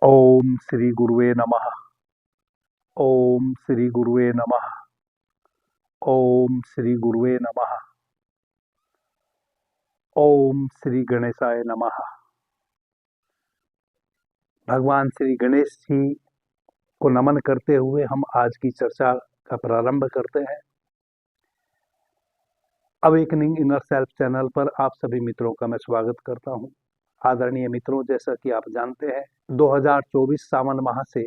ओम श्री गुरुवे नमः। ओम श्री गुरुवे नमः। ओम श्री गुरुवे नमः। ओम श्री गणेशाय नमः। भगवान श्री गणेश जी को नमन करते हुए हम आज की चर्चा का प्रारंभ करते हैं। अवेकनिंग इनर सेल्फ चैनल पर आप सभी मित्रों का मैं स्वागत करता हूं। आदरणीय मित्रों, जैसा कि आप जानते हैं 2024 सावन माह से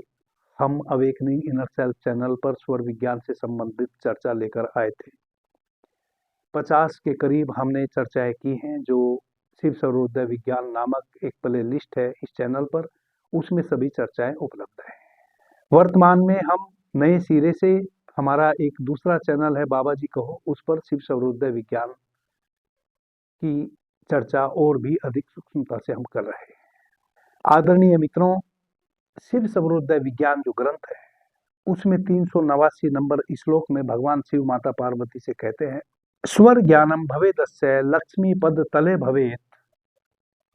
हम अवेकनिंग इनर सेल्फ चैनल पर स्वर विज्ञान से संबंधित चर्चा लेकर आए थे। 50 के करीब हमने चर्चाएं की हैं, जो शिव सर्वोदय विज्ञान नामक एक प्ले लिस्ट है इस चैनल पर, उसमें सभी चर्चाएं उपलब्ध हैं। वर्तमान में हम नए सिरे से हमारा एक दूसरा चैनल है बाबा जी कहो, उस पर शिव सर्वोदय विज्ञान की चर्चा और भी अधिक सूक्ष्मता से हम कर रहे हैं। आदरणीय मित्रों, शिव सर्वोदय विज्ञान जो ग्रंथ है उसमें 389 नंबर श्लोक में भगवान शिव माता पार्वती से कहते हैं, स्वर ज्ञानम भवेदस्य लक्ष्मी पद तले भवेत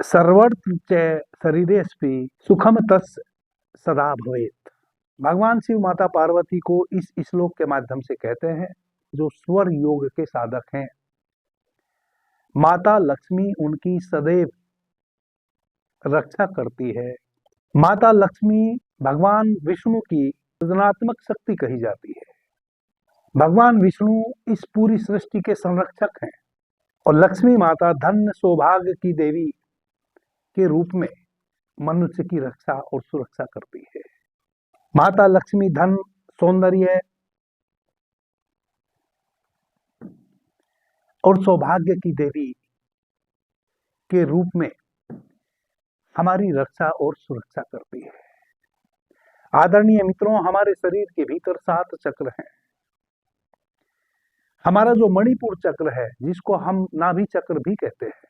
सर्वत्र च शरीरेस्पि सुखम तस् सदा भवेत। भगवान शिव माता पार्वती को इस श्लोक के माध्यम से कहते हैं जो स्वर योग के साधक हैं। माता लक्ष्मी उनकी सदैव रक्षा करती है। माता लक्ष्मी भगवान विष्णु की सृजनात्मक शक्ति कही जाती है। भगवान विष्णु इस पूरी सृष्टि के संरक्षक हैं और लक्ष्मी माता धन सौभाग्य की देवी के रूप में मनुष्य की रक्षा और सुरक्षा करती है। माता लक्ष्मी धन, सौंदर्य और सौभाग्य की देवी के रूप में हमारी रक्षा और सुरक्षा करती है। आदरणीय मित्रों, हमारे शरीर के भीतर 7 चक्र हैं। हमारा जो मणिपुर चक्र है, जिसको हम नाभि चक्र भी कहते हैं,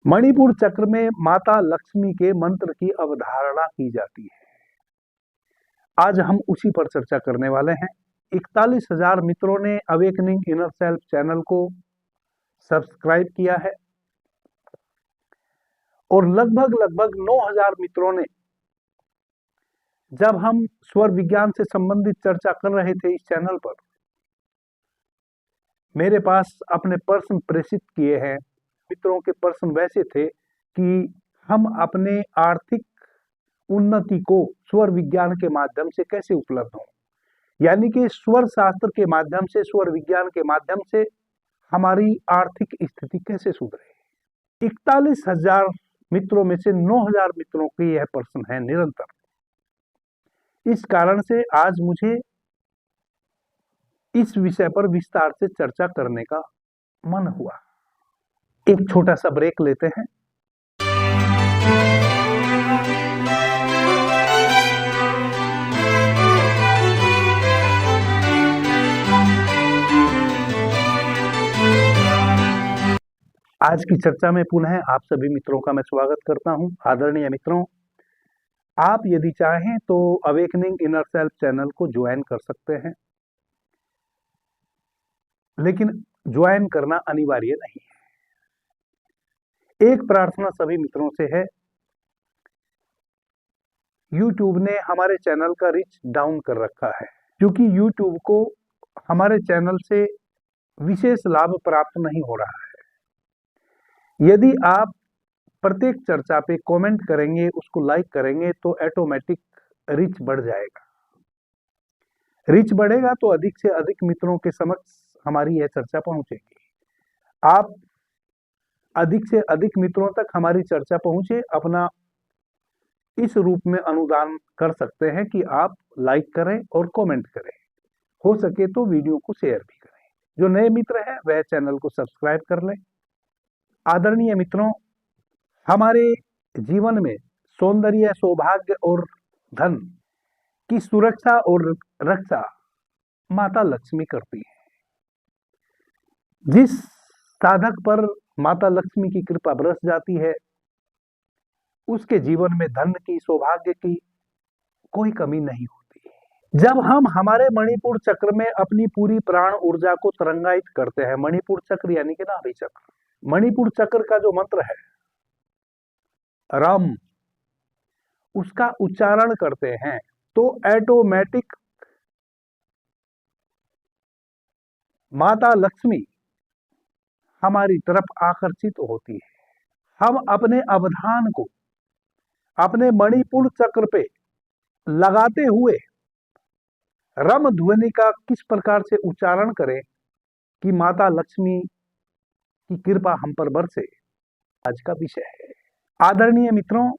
मणिपुर चक्र में माता लक्ष्मी के मंत्र की अवधारणा की जाती है। आज हम उसी पर चर्चा करने वाले हैं। 41,000 मित्रों ने अवेकनिंग इनर सेल्फ चैनल को सब्सक्राइब किया है और लगभग 9,000 मित्रों ने, जब हम स्वर विज्ञान से संबंधित चर्चा कर रहे थे इस चैनल पर, मेरे पास अपने प्रश्न प्रेषित किए हैं। मित्रों के प्रश्न वैसे थे कि हम अपने आर्थिक उन्नति को स्वर विज्ञान के माध्यम से कैसे उपलब्ध हों, यानी कि स्वर शास्त्र के माध्यम से, स्वर विज्ञान के माध्यम से हमारी आर्थिक स्थिति कैसे सुधरे। 41,000 मित्रों में से 9,000 मित्रों के यह प्रश्न है निरंतर। इस कारण से आज मुझे इस विषय पर विस्तार से चर्चा करने का मन हुआ। एक छोटा सा ब्रेक लेते हैं। आज की चर्चा में पुनः आप सभी मित्रों का मैं स्वागत करता हूं। आदरणीय मित्रों, आप यदि चाहें तो अवेकनिंग इनर सेल्फ चैनल को ज्वाइन कर सकते हैं, लेकिन ज्वाइन करना अनिवार्य नहीं है। एक प्रार्थना सभी मित्रों से है, YouTube ने हमारे चैनल का रीच डाउन कर रखा है, क्योंकि YouTube को हमारे चैनल से विशेष लाभ प्राप्त नहीं हो रहा है। यदि आप प्रत्येक चर्चा पे कमेंट करेंगे, उसको लाइक करेंगे, तो ऑटोमेटिक रीच बढ़ जाएगा। रीच बढ़ेगा तो अधिक से अधिक मित्रों के समक्ष हमारी यह चर्चा पहुंचेगी। आप अधिक से अधिक मित्रों तक हमारी चर्चा पहुंचे, अपना इस रूप में अनुदान कर सकते हैं कि आप लाइक करें और कमेंट करें। हो सके तो वीडियो को शेयर भी करें। जो नए मित्र हैं वह चैनल को सब्सक्राइब कर लें। आदरणीय मित्रों, हमारे जीवन में सौंदर्य, सौभाग्य और धन की सुरक्षा और रक्षा माता लक्ष्मी करती है। जिस साधक पर माता लक्ष्मी की कृपा बरस जाती है, उसके जीवन में धन की, सौभाग्य की कोई कमी नहीं होती। जब हम हमारे मणिपुर चक्र में अपनी पूरी प्राण ऊर्जा को तरंगायित करते हैं, मणिपुर चक्र यानी कि नाभि चक्र, मणिपुर चक्र का जो मंत्र है रम उसका उच्चारण करते हैं तो ऑटोमेटिक माता लक्ष्मी हमारी तरफ आकर्षित होती है। हम अपने अवधान को अपने मणिपुर चक्र पे लगाते हुए रम ध्वनि का किस प्रकार से उच्चारण करें कि माता लक्ष्मी की कृपा हम पर बरसे, आज का विषय है। आदरणीय मित्रों,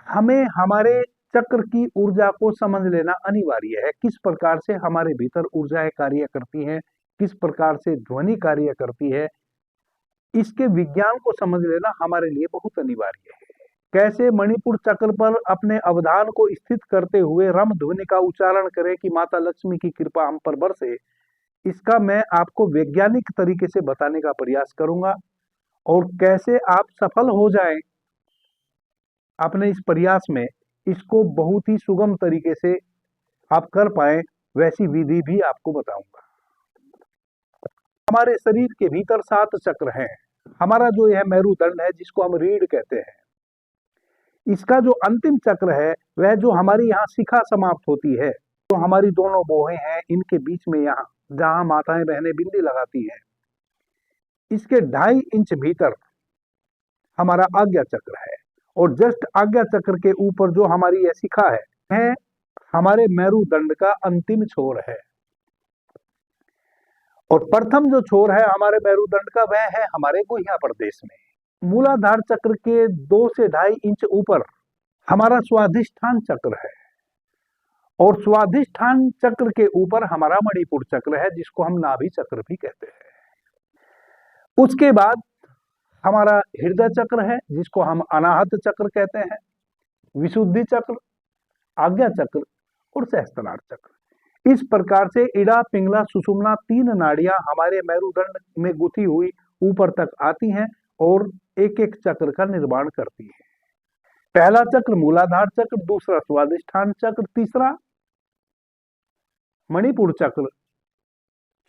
हमें हमारे चक्र की ऊर्जा को समझ लेना अनिवार्य है। किस प्रकार से हमारे भीतर ऊर्जाएं कार्य करती हैं, किस प्रकार से ध्वनि कार्य करती है, इसके विज्ञान को समझ लेना हमारे लिए बहुत अनिवार्य है। कैसे मणिपुर चक्र पर अपने अवधान को स्थित करते हुए रम ध्वनि का उच्चारण करें कि माता लक्ष्मी की कृपा हम पर बरसे, इसका मैं आपको वैज्ञानिक तरीके से बताने का प्रयास करूंगा। और कैसे आप सफल हो जाएं अपने इस प्रयास में, इसको बहुत ही सुगम तरीके से आप कर पाए, वैसी विधि भी आपको बताऊंगा। हमारे शरीर के भीतर 7 चक्र हैं। हमारा जो यह मेरुदंड है, जिसको हम रीढ़ कहते हैं, इसका जो अंतिम चक्र है वह जो हमारी यहाँ शिखा समाप्त होती है, तो हमारी दोनों बोहें हैं, इनके बीच में यहाँ जहां माताएं बहनें बिंदी लगाती हैं, इसके 2.5 इंच भीतर हमारा आज्ञा चक्र है। और जस्ट आज्ञा चक्र के ऊपर जो हमारी यह शिखा है हमारे मेरुदंड का अंतिम छोर है। और प्रथम जो छोर है हमारे मेरुदंड का वह है हमारे गुहिया प्रदेश में। मूलाधार चक्र के 2 से 2.5 इंच ऊपर हमारा स्वाधिष्ठान चक्र है। और स्वाधिष्ठान चक्र के ऊपर हमारा मणिपुर चक्र है, जिसको हम नाभि चक्र भी कहते हैं। उसके बाद हमारा हृदय चक्र है, जिसको हम अनाहत चक्र कहते हैं, विशुद्धि चक्र, आज्ञा चक्र और सहस्त्रार चक्र। इस प्रकार से इड़ा, पिंगला, सुषुम्ना 3 नाड़ियां हमारे मेरुदंड में गुथी हुई ऊपर तक आती हैं और एक एक चक्र का निर्माण करती है। पहला चक्र मूलाधार चक्र, दूसरा स्वाधिष्ठान चक्र, तीसरा मणिपुर चक्र,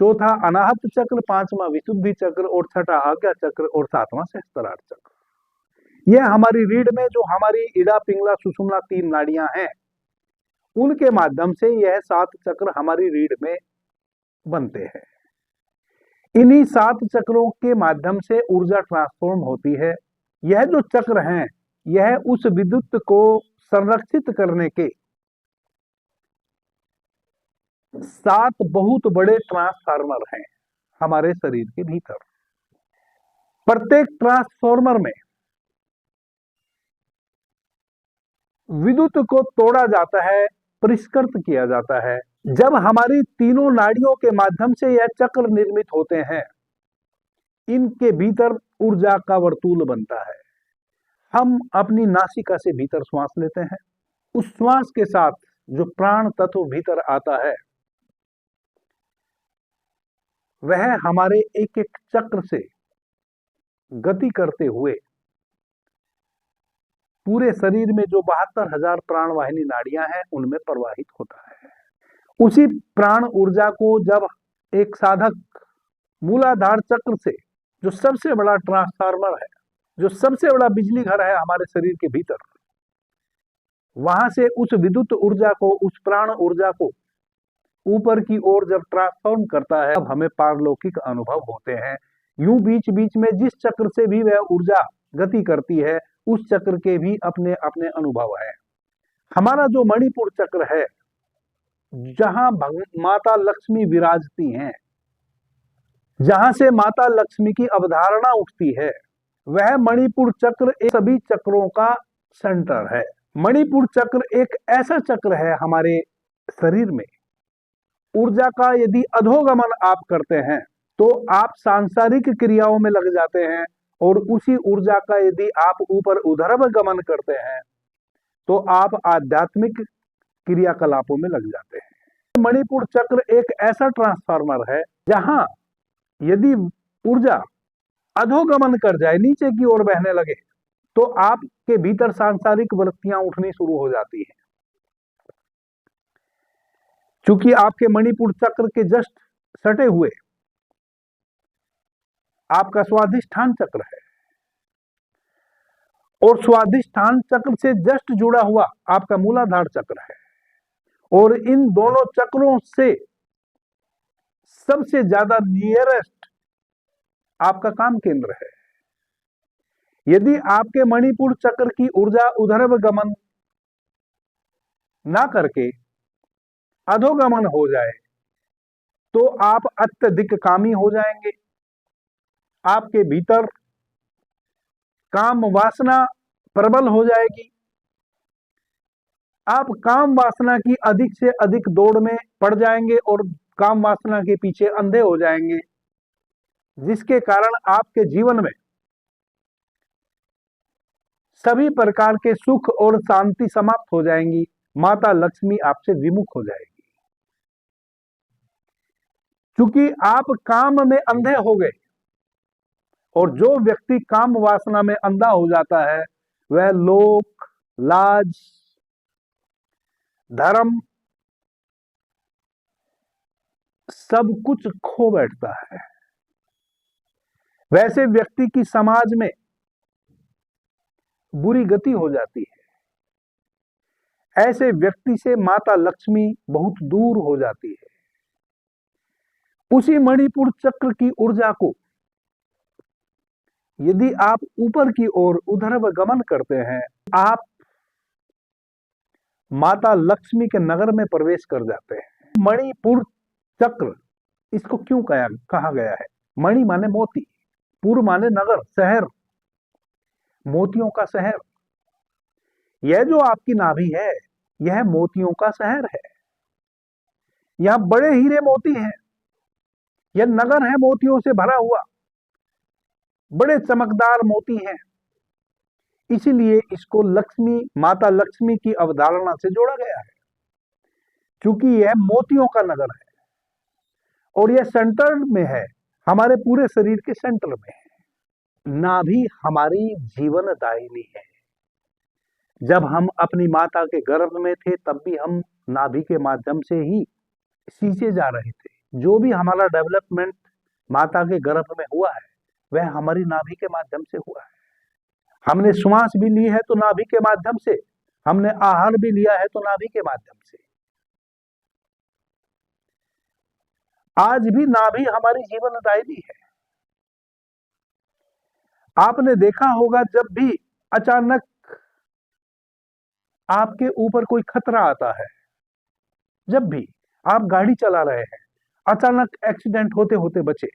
चौथा अनाहत चक्र, 5वां विशुद्धि चक्र और 6ठा आज्ञा चक्र और 7वां सहस्त्रार चक्र। यह हमारी रीढ़ में जो हमारी इड़ा, पिंगला, सुषुम्ना 3 नाड़ियां हैं, उनके माध्यम से यह 7 चक्र हमारी रीढ़ में बनते हैं। इन्हीं 7 चक्रों के माध्यम से ऊर्जा ट्रांसफॉर्म होती है। यह जो चक्र हैं, यह उस विद्युत को संरक्षित करने के 7 बहुत बड़े ट्रांसफार्मर हैं हमारे शरीर के भीतर। प्रत्येक ट्रांसफार्मर में विद्युत को तोड़ा जाता है, परिष्कृत किया जाता है। जब हमारी तीनों नाड़ियों के माध्यम से यह चक्र निर्मित होते हैं, इनके भीतर ऊर्जा का वर्तुल बनता है। हम अपनी नासिका से भीतर श्वास लेते हैं, उस श्वास के साथ जो प्राण तत्व भीतर आता है वह हमारे एक एक चक्र से गति करते हुए पूरे शरीर में जो 72,000 प्राणवाहिनी नाड़ियां हैं उनमें प्रवाहित होता है। उसी प्राण ऊर्जा को जब एक साधक मूलाधार चक्र से, जो सबसे बड़ा ट्रांसफार्मर है, जो सबसे बड़ा बिजली घर है हमारे शरीर के भीतर, वहां से उस विद्युत ऊर्जा को, उस प्राण ऊर्जा को ऊपर की ओर जब ट्रांसफॉर्म करता है, तब हमें पारलौकिक अनुभव होते हैं। यूं बीच बीच में जिस चक्र से भी वह ऊर्जा गति करती है, उस चक्र के भी अपने अपने अनुभव है। हमारा जो मणिपुर चक्र है, जहां माता लक्ष्मी विराजती हैं, जहां से माता लक्ष्मी की अवधारणा उठती है, वह मणिपुर चक्र सभी चक्रों का सेंटर है। मणिपुर चक्र एक ऐसा चक्र है हमारे शरीर में, ऊर्जा का यदि अधोगमन आप करते हैं तो आप सांसारिक क्रियाओं में लग जाते हैं, और उसी ऊर्जा का यदि आप ऊपर उधर्व गमन करते हैं तो आप आध्यात्मिक क्रियाकलापों में लग जाते हैं। मणिपुर चक्र एक ऐसा ट्रांसफार्मर है जहां यदि ऊर्जा अधोगमन कर जाए, नीचे की ओर बहने लगे, तो आपके भीतर सांसारिक वृत्तियां उठनी शुरू हो जाती हैं। क्योंकि आपके मणिपुर चक्र के जस्ट सटे हुए आपका स्वाधिष्ठान चक्र है, और स्वाधिष्ठान चक्र से जस्ट जुड़ा हुआ आपका मूलाधार चक्र है, और इन दोनों चक्रों से सबसे ज्यादा नियरेस्ट आपका काम केंद्र है। यदि आपके मणिपुर चक्र की ऊर्जा ऊर्ध्व गमन ना करके अधोगमन हो जाए तो आप अत्यधिक कामी हो जाएंगे। आपके भीतर काम वासना प्रबल हो जाएगी। आप काम वासना की अधिक से अधिक दौड़ में पड़ जाएंगे और काम वासना के पीछे अंधे हो जाएंगे, जिसके कारण आपके जीवन में सभी प्रकार के सुख और शांति समाप्त हो जाएंगी। माता लक्ष्मी आपसे विमुख हो जाएगी, क्योंकि आप काम में अंधे हो गए। और जो व्यक्ति काम वासना में अंधा हो जाता है वह लोक, लाज, धर्म सब कुछ खो बैठता है। वैसे व्यक्ति की समाज में बुरी गति हो जाती है। ऐसे व्यक्ति से माता लक्ष्मी बहुत दूर हो जाती है। उसी मणिपुर चक्र की ऊर्जा को यदि आप ऊपर की ओर ऊर्ध्व गमन करते हैं, आप माता लक्ष्मी के नगर में प्रवेश कर जाते हैं। मणिपुर चक्र इसको क्यों कहा गया है? मणि माने मोती, पुर माने नगर, शहर, मोतियों का शहर। यह जो आपकी नाभि है यह मोतियों का शहर है। यहां बड़े हीरे मोती हैं। यह नगर है मोतियों से भरा हुआ, बड़े चमकदार मोती हैं। इसीलिए इसको लक्ष्मी, माता लक्ष्मी की अवधारणा से जोड़ा गया है, क्योंकि यह मोतियों का नगर है और यह सेंटर में है, हमारे पूरे शरीर के सेंटर में है। नाभि हमारी जीवनदायिनी है। जब हम अपनी माता के गर्भ में थे तब भी हम नाभि के माध्यम से ही सींचे जा रहे थे। जो भी हमारा डेवलपमेंट माता के गर्भ में हुआ है वह हमारी नाभि के माध्यम से हुआ है। हमने श्वास भी ली है तो नाभि के माध्यम से, हमने आहार भी लिया है तो नाभि के माध्यम से। आज भी नाभि हमारी जीवनदायिनी है। आपने देखा होगा जब भी अचानक आपके ऊपर कोई खतरा आता है, जब भी आप गाड़ी चला रहे हैं, अचानक एक्सीडेंट होते होते बचे,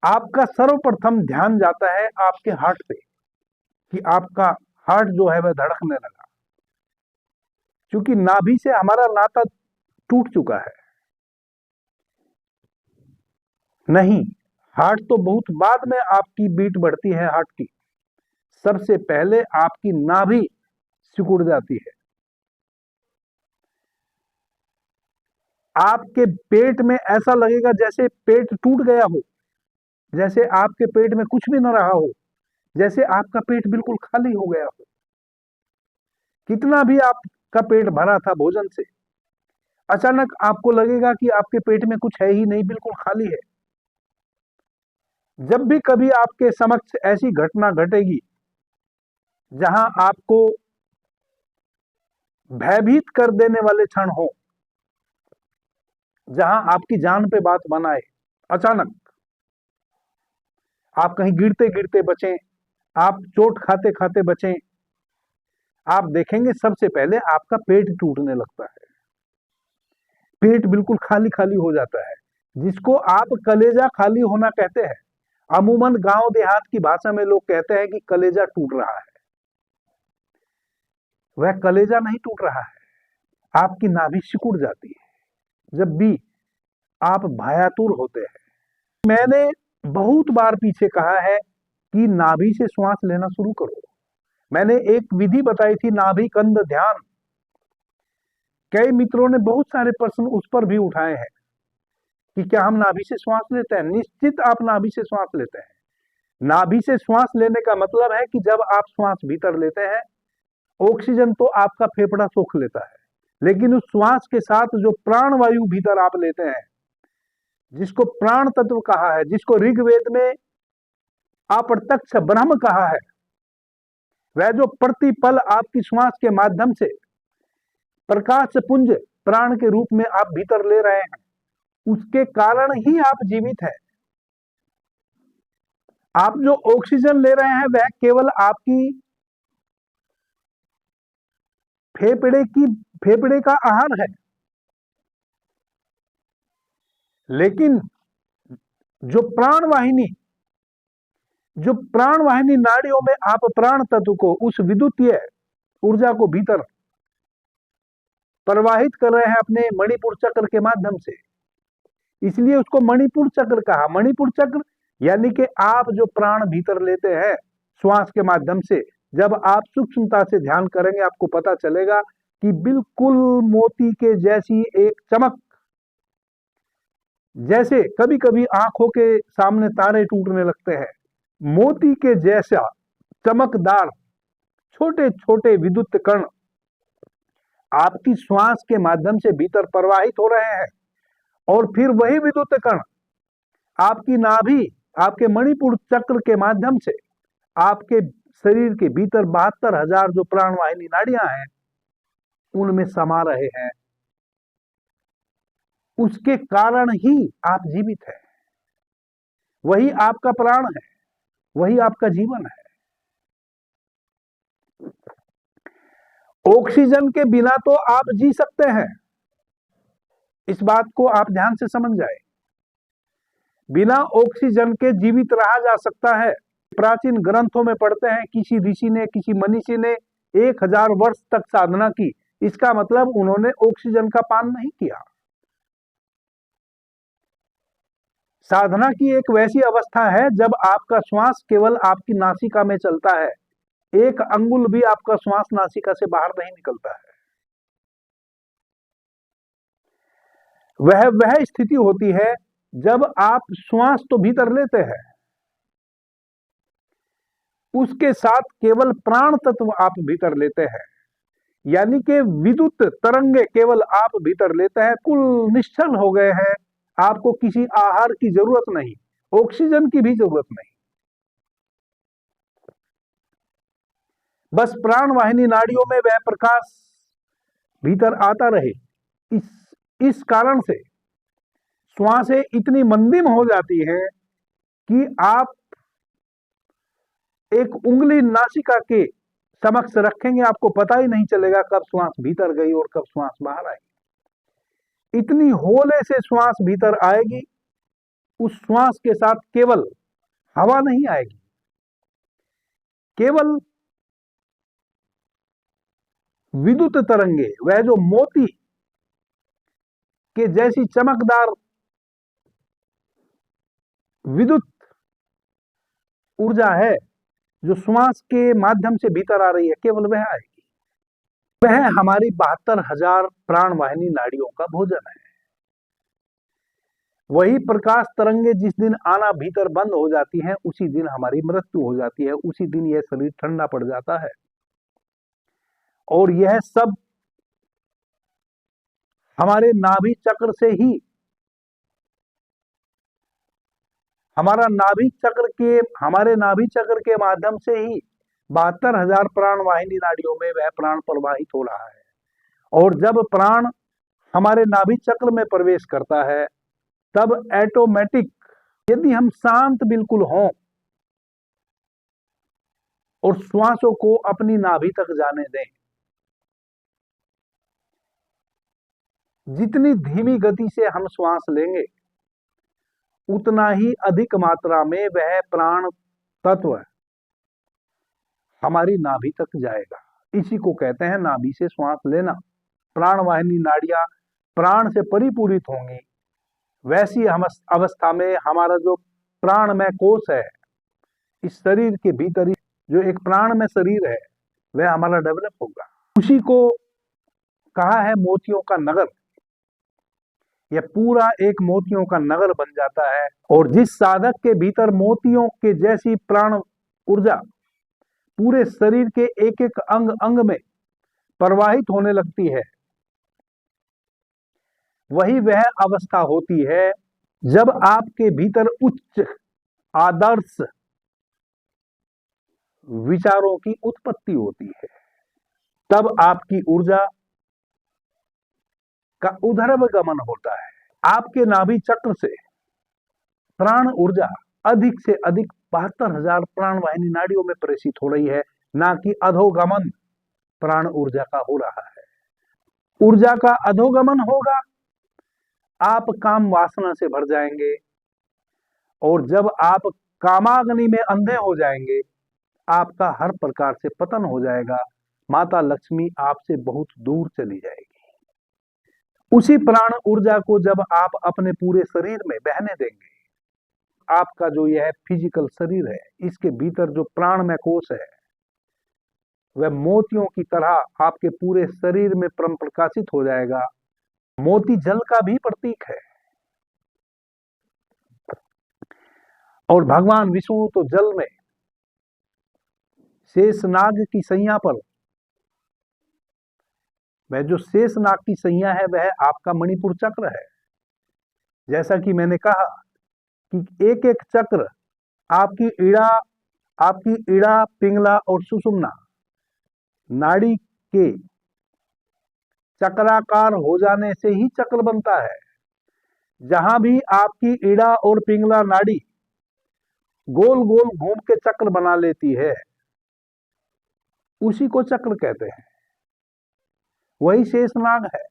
आपका सर्वप्रथम ध्यान जाता है आपके हार्ट पे कि आपका हार्ट जो है वह धड़कने लगा, क्योंकि नाभि से हमारा नाता टूट चुका है। नहीं, हार्ट तो बहुत बाद में आपकी बीट बढ़ती है हार्ट की। सबसे पहले आपकी नाभि सिकुड़ जाती है। आपके पेट में ऐसा लगेगा जैसे पेट टूट गया हो, जैसे आपके पेट में कुछ भी न रहा हो, जैसे आपका पेट बिल्कुल खाली हो गया हो। कितना भी आपका पेट भरा था भोजन से, अचानक आपको लगेगा कि आपके पेट में कुछ है ही नहीं, बिल्कुल खाली है। जब भी कभी आपके समक्ष ऐसी घटना घटेगी जहां आपको भयभीत कर देने वाले क्षण हो, जहां आपकी जान पे बात बनाए, अचानक आप कहीं गिरते गिरते बचें, आप चोट खाते खाते बचें, आप देखेंगे सबसे पहले आपका पेट टूटने लगता है। पेट बिल्कुल खाली खाली हो जाता है, जिसको आप कलेजा खाली होना कहते हैं। अमूमन गांव देहात की भाषा में लोग कहते हैं कि कलेजा टूट रहा है। वह कलेजा नहीं टूट रहा है, आपकी नाभि सिकुड़ जाती है जब भी आप भयातुर होते हैं। मैंने बहुत बार पीछे कहा है कि नाभि से श्वास लेना शुरू करो। मैंने एक विधि बताई थी, नाभि कंद ध्यान। कई मित्रों ने बहुत सारे प्रश्न उस पर भी उठाए हैं कि क्या हम नाभि से श्वास लेते हैं। निश्चित आप नाभि से श्वास लेते हैं। नाभि से श्वास लेने का मतलब है कि जब आप श्वास भीतर लेते हैं, ऑक्सीजन तो आपका फेफड़ा सोख लेता है, लेकिन उस श्वास के साथ जो प्राण वायु भीतर आप लेते हैं, जिसको प्राण तत्व कहा है, जिसको ऋग्वेद में अप्रत्यक्ष ब्रह्म कहा है, वह जो प्रतिपल आपकी श्वास के माध्यम से प्रकाश पुंज प्राण के रूप में आप भीतर ले रहे हैं, उसके कारण ही आप जीवित हैं। आप जो ऑक्सीजन ले रहे हैं वह केवल आपकी फेफड़े का आहार है, लेकिन जो प्राणवाहिनी नाड़ियों में आप प्राण तत्व को, उस विद्युतीय ऊर्जा को भीतर प्रवाहित कर रहे हैं अपने मणिपुर चक्र के माध्यम से, इसलिए उसको मणिपुर चक्र कहा। मणिपुर चक्र यानी कि आप जो प्राण भीतर लेते हैं श्वास के माध्यम से, जब आप सूक्ष्मता से ध्यान करेंगे आपको पता चलेगा कि बिल्कुल मोती के जैसी एक चमक, जैसे कभी कभी आंखों के सामने तारे टूटने लगते हैं, मोती के जैसा चमकदार छोटे छोटे विद्युत कण आपकी श्वास के माध्यम से भीतर प्रवाहित हो रहे हैं, और फिर वही विद्युत कण आपकी नाभि, आपके मणिपुर चक्र के माध्यम से आपके शरीर के भीतर 72,000 जो प्राणवाहिनी नाड़ियां हैं उनमें समा रहे हैं। उसके कारण ही आप जीवित हैं। वही आपका प्राण है, वही आपका जीवन है। ऑक्सीजन के बिना तो आप जी सकते हैं, इस बात को आप ध्यान से समझ जाए। बिना ऑक्सीजन के जीवित रहा जा सकता है। प्राचीन ग्रंथों में पढ़ते हैं किसी ऋषि ने, किसी मनीषी ने 1000 वर्ष तक साधना की, इसका मतलब उन्होंने ऑक्सीजन का पान नहीं किया। साधना की एक वैसी अवस्था है जब आपका श्वास केवल आपकी नासिका में चलता है, एक अंगुल भी आपका श्वास नासिका से बाहर नहीं निकलता है। वह स्थिति होती है जब आप श्वास तो भीतर लेते हैं, उसके साथ केवल प्राण तत्व आप भीतर लेते हैं, यानी कि विद्युत तरंगे केवल आप भीतर लेते हैं, कुल निश्चल हो गए हैं। आपको किसी आहार की जरूरत नहीं, ऑक्सीजन की भी जरूरत नहीं। बस प्राणवाहिनी नाड़ियों में वह प्रकाश भीतर आता रहे। इस कारण से श्वासें इतनी मंदिम हो जाती है कि आप एक उंगली नासिका के समक्ष रखेंगे, आपको पता ही नहीं चलेगा कब श्वास भीतर गई और कब श्वास बाहर आई। इतनी होले से श्वास भीतर आएगी, उस श्वास के साथ केवल हवा नहीं आएगी, केवल विद्युत तरंगे, वह जो मोती के जैसी चमकदार विद्युत ऊर्जा है जो श्वास के माध्यम से भीतर आ रही है, केवल वह आएगी। वह हमारी 72,000 प्राणवाहिनी नाड़ियों का भोजन है। वही प्रकाश तरंगे जिस दिन आना भीतर बंद हो जाती हैं, उसी दिन हमारी मृत्यु हो जाती है, उसी दिन यह शरीर ठंडा पड़ जाता है। और यह सब हमारे नाभि चक्र से ही, हमारे नाभि चक्र के माध्यम से ही 72,000 प्राणवाहिनी नाड़ियों में वह प्राण प्रवाहित हो रहा है। और जब प्राण हमारे नाभि चक्र में प्रवेश करता है, तब ऑटोमेटिक, यदि हम शांत बिल्कुल हों और श्वासों को अपनी नाभि तक जाने दें, जितनी धीमी गति से हम श्वास लेंगे उतना ही अधिक मात्रा में वह प्राण तत्व हमारी नाभि तक जाएगा। इसी को कहते हैं नाभि से श्वास लेना। प्राणवाहिनी नाड़ियां प्राण से परिपूरित होंगी, वैसी अवस्था में हमारा जो प्राणमय कोश है, इस शरीर के भीतर ही जो एक प्राणमय शरीर है, वह हमारा डेवलप होगा। उसी को कहा है मोतियों का नगर। यह पूरा एक मोतियों का नगर बन जाता है। और जिस साधक के भीतर मोतियों के जैसी प्राण ऊर्जा पूरे शरीर के एक एक अंग अंग में प्रवाहित होने लगती है, वही वह अवस्था होती है जब आपके भीतर उच्च आदर्श विचारों की उत्पत्ति होती है। तब आपकी ऊर्जा का ऊर्ध्वगमन होता है। आपके नाभि चक्र से प्राण ऊर्जा अधिक से अधिक 72,000 प्राणवाहिनी नाड़ियों में प्रेषित हो रही है, ना कि अधोगमन प्राण ऊर्जा का हो रहा है। ऊर्जा का अधोगमन होगा, आप काम वासना से भर जाएंगे, और जब आप कामाग्नि में अंधे हो जाएंगे, आपका हर प्रकार से पतन हो जाएगा। माता लक्ष्मी आपसे बहुत दूर चली जाएगी। उसी प्राण ऊर्जा को जब आप अपने पूरे शरीर में बहने देंगे, आपका जो यह फिजिकल शरीर है, इसके भीतर जो प्राणमय कोश है, वह मोतियों की तरह आपके पूरे शरीर में प्रकाशित हो जाएगा। मोती जल का भी प्रतीक है, और भगवान विष्णु तो जल में शेषनाग की सैया पर, वह जो शेषनाग की सैया है वह आपका मणिपुर चक्र है। जैसा कि मैंने कहा कि एक एक चक्र आपकी ईड़ा, पिंगला और सुषुम्ना नाड़ी के चक्राकार हो जाने से ही चक्र बनता है। जहां भी आपकी ईड़ा और पिंगला नाड़ी गोल गोल घूम के चक्र बना लेती है, उसी को चक्र कहते हैं। वही शेषनाग है,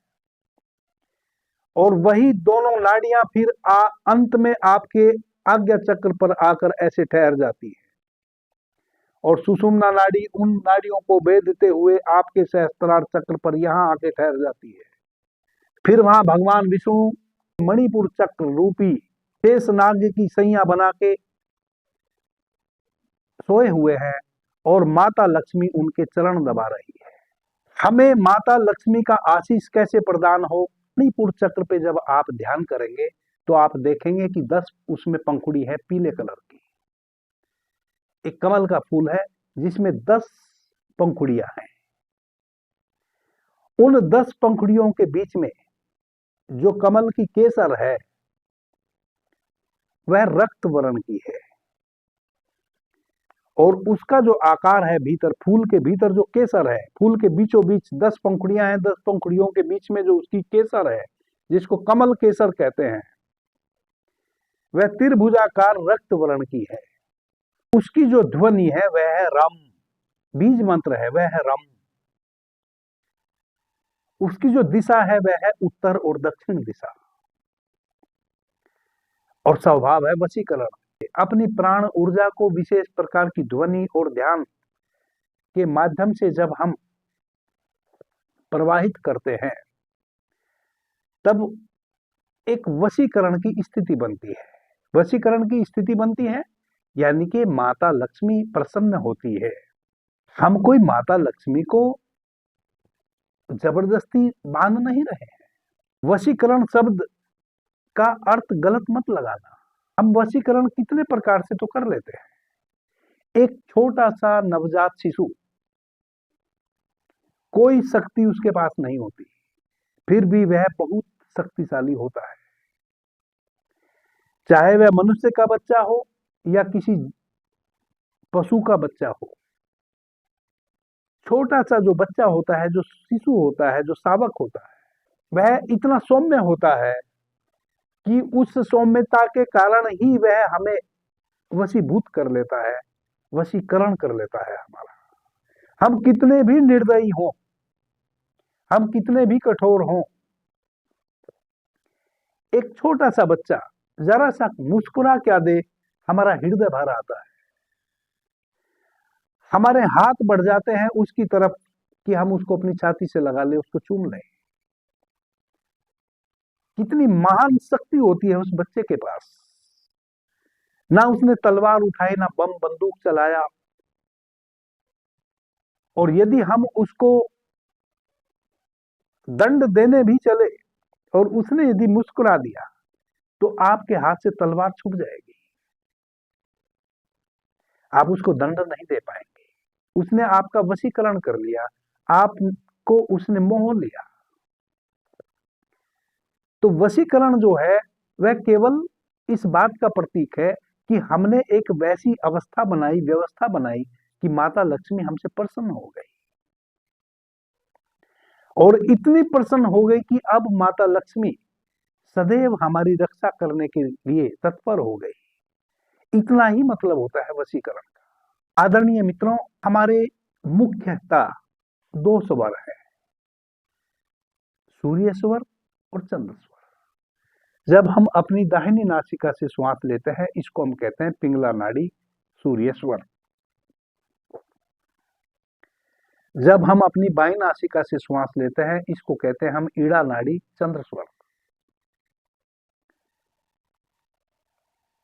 और वही दोनों नाड़ियां फिर अंत में आपके आज्ञा चक्र पर आकर ऐसे ठहर जाती है, और सुषुम्ना नाड़ी उन नाड़ियों को भेदते हुए आपके सहस्त्रार चक्र पर यहां आके ठहर जाती है। फिर वहां भगवान विष्णु मणिपुर चक्र रूपी शेषनाग की सैया बना के सोए हुए हैं, और माता लक्ष्मी उनके चरण दबा रही है। हमें माता लक्ष्मी का आशीष कैसे प्रदान हो? मणिपुर चक्र पे जब आप ध्यान करेंगे तो आप देखेंगे कि 10 उसमें पंखुड़ी है पीले कलर की। एक कमल का फूल है जिसमें 10 पंखुड़ियां हैं। उन 10 पंखुड़ियों के बीच में जो कमल की केसर है वह रक्त वर्ण की है, और उसका जो आकार है भीतर, फूल के भीतर जो केसर है, फूल के बीचों बीच 10 पंखुड़ियां हैं, 10 पंखुड़ियों के बीच में जो उसकी केसर है, जिसको कमल केसर कहते हैं, वह त्रिभुजाकार रक्त वर्ण की है। उसकी जो ध्वनि है वह है रम, बीज मंत्र है वह है रम। उसकी जो दिशा है वह है उत्तर और दक्षिण दिशा, और स्वभाव है वशीकरण। अपनी प्राण ऊर्जा को विशेष प्रकार की ध्वनि और ध्यान के माध्यम से जब हम प्रवाहित करते हैं, तब एक वशीकरण की स्थिति बनती है। वशीकरण की स्थिति बनती है यानी कि माता लक्ष्मी प्रसन्न होती है। हम कोई माता लक्ष्मी को जबरदस्ती बांध नहीं रहे हैं। वशीकरण शब्द का अर्थ गलत मत लगाना। हम वशीकरण कितने प्रकार से तो कर लेते हैं। एक छोटा सा नवजात शिशु, कोई शक्ति उसके पास नहीं होती, फिर भी वह बहुत शक्तिशाली होता है। चाहे वह मनुष्य का बच्चा हो या किसी पशु का बच्चा हो, छोटा सा जो बच्चा होता है, जो शिशु होता है, जो शावक होता है, वह इतना सौम्य होता है कि उस सौम्यता के कारण ही वह हमें वशीभूत कर लेता है, वशीकरण कर लेता है हमारा। हम कितने भी निर्दयी हों, हम कितने भी कठोर हों, एक छोटा सा बच्चा जरा सा मुस्कुरा क्या दे, हमारा हृदय भर आता है। हमारे हाथ बढ़ जाते हैं उसकी तरफ कि हम उसको अपनी छाती से लगा ले, उसको चूम लें। कितनी महान शक्ति होती है उस बच्चे के पास। ना उसने तलवार उठाई, ना बम बंदूक चलाया, और यदि हम उसको दंड देने भी चले और उसने यदि मुस्कुरा दिया तो आपके हाथ से तलवार छूट जाएगी, आप उसको दंड नहीं दे पाएंगे। उसने आपका वशीकरण कर लिया, आपको उसने मोह लिया। तो वशीकरण जो है वह केवल इस बात का प्रतीक है कि हमने एक वैसी अवस्था बनाई, व्यवस्था बनाई, कि माता लक्ष्मी हमसे प्रसन्न हो गई, और इतनी प्रसन्न हो गई कि अब माता लक्ष्मी सदैव हमारी रक्षा करने के लिए तत्पर हो गई। इतना ही मतलब होता है वशीकरण का। आदरणीय मित्रों, हमारे मुख्यतः दो स्वर है, सूर्य स्वर और चंद्र स्वर। जब हम अपनी दाहिनी नासिका से श्वास लेते हैं, इसको हम कहते हैं पिंगला नाड़ी, सूर्य स्वर। जब हम अपनी बाईं नासिका से श्वास लेते हैं, इसको कहते हैं हम ईड़ा नाड़ी, चंद्र स्वर।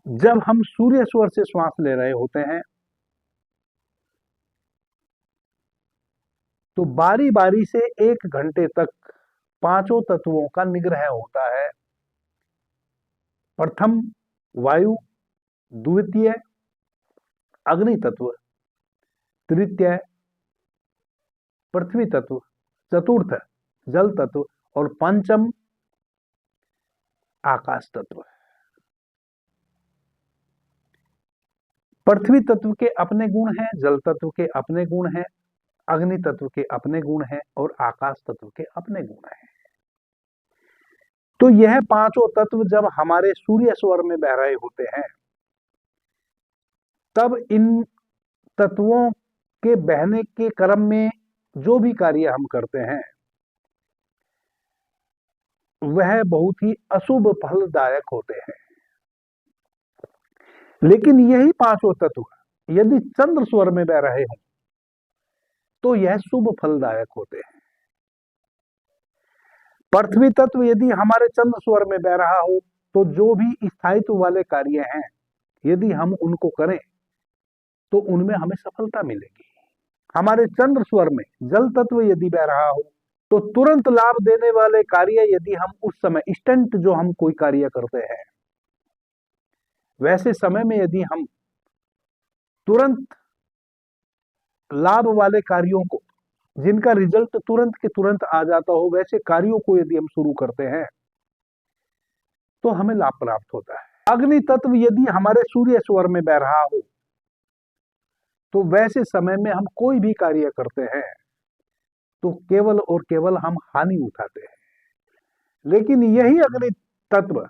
जब हम सूर्य स्वर से श्वास ले रहे होते हैं तो बारी बारी से 1 घंटे तक पांचों तत्वों का निग्रह होता है। प्रथम वायु, द्वितीय अग्नि तत्व, तृतीय पृथ्वी तत्व, चतुर्थ जल तत्व और पंचम आकाश तत्व। पृथ्वी तत्व के अपने गुण हैं, जल तत्व के अपने गुण हैं, अग्नि तत्व के अपने गुण हैं और आकाश तत्व के अपने गुण हैं। तो यह पांचों तत्व जब हमारे सूर्य स्वर में बह रहे होते हैं, तब इन तत्वों के बहने के क्रम में जो भी कार्य हम करते हैं वह बहुत ही अशुभ फलदायक होते हैं। लेकिन यही पांचों तत्व यदि चंद्र स्वर में बह रहे हों तो यह शुभ फलदायक होते हैं। पृथ्वी तत्व यदि हमारे चंद्र स्वर में बह रहा हो तो जो भी स्थायित्व वाले कार्य हैं यदि हम उनको करें तो उनमें हमें सफलता मिलेगी। हमारे चंद्र स्वर में जल तत्व यदि बह रहा हो तो तुरंत लाभ देने वाले कार्य यदि हम उस समय इंस्टेंट जो हम कोई कार्य करते हैं वैसे समय में यदि हम तुरंत लाभ वाले कार्यों को, जिनका रिजल्ट तुरंत के तुरंत आ जाता हो, वैसे कार्यों को यदि हम शुरू करते हैं तो हमें लाभ प्राप्त होता है। अग्नि तत्व यदि हमारे सूर्य स्वर में बह रहा हो तो वैसे समय में हम कोई भी कार्य करते हैं तो केवल और केवल हम हानि उठाते हैं। लेकिन यही अग्नि तत्व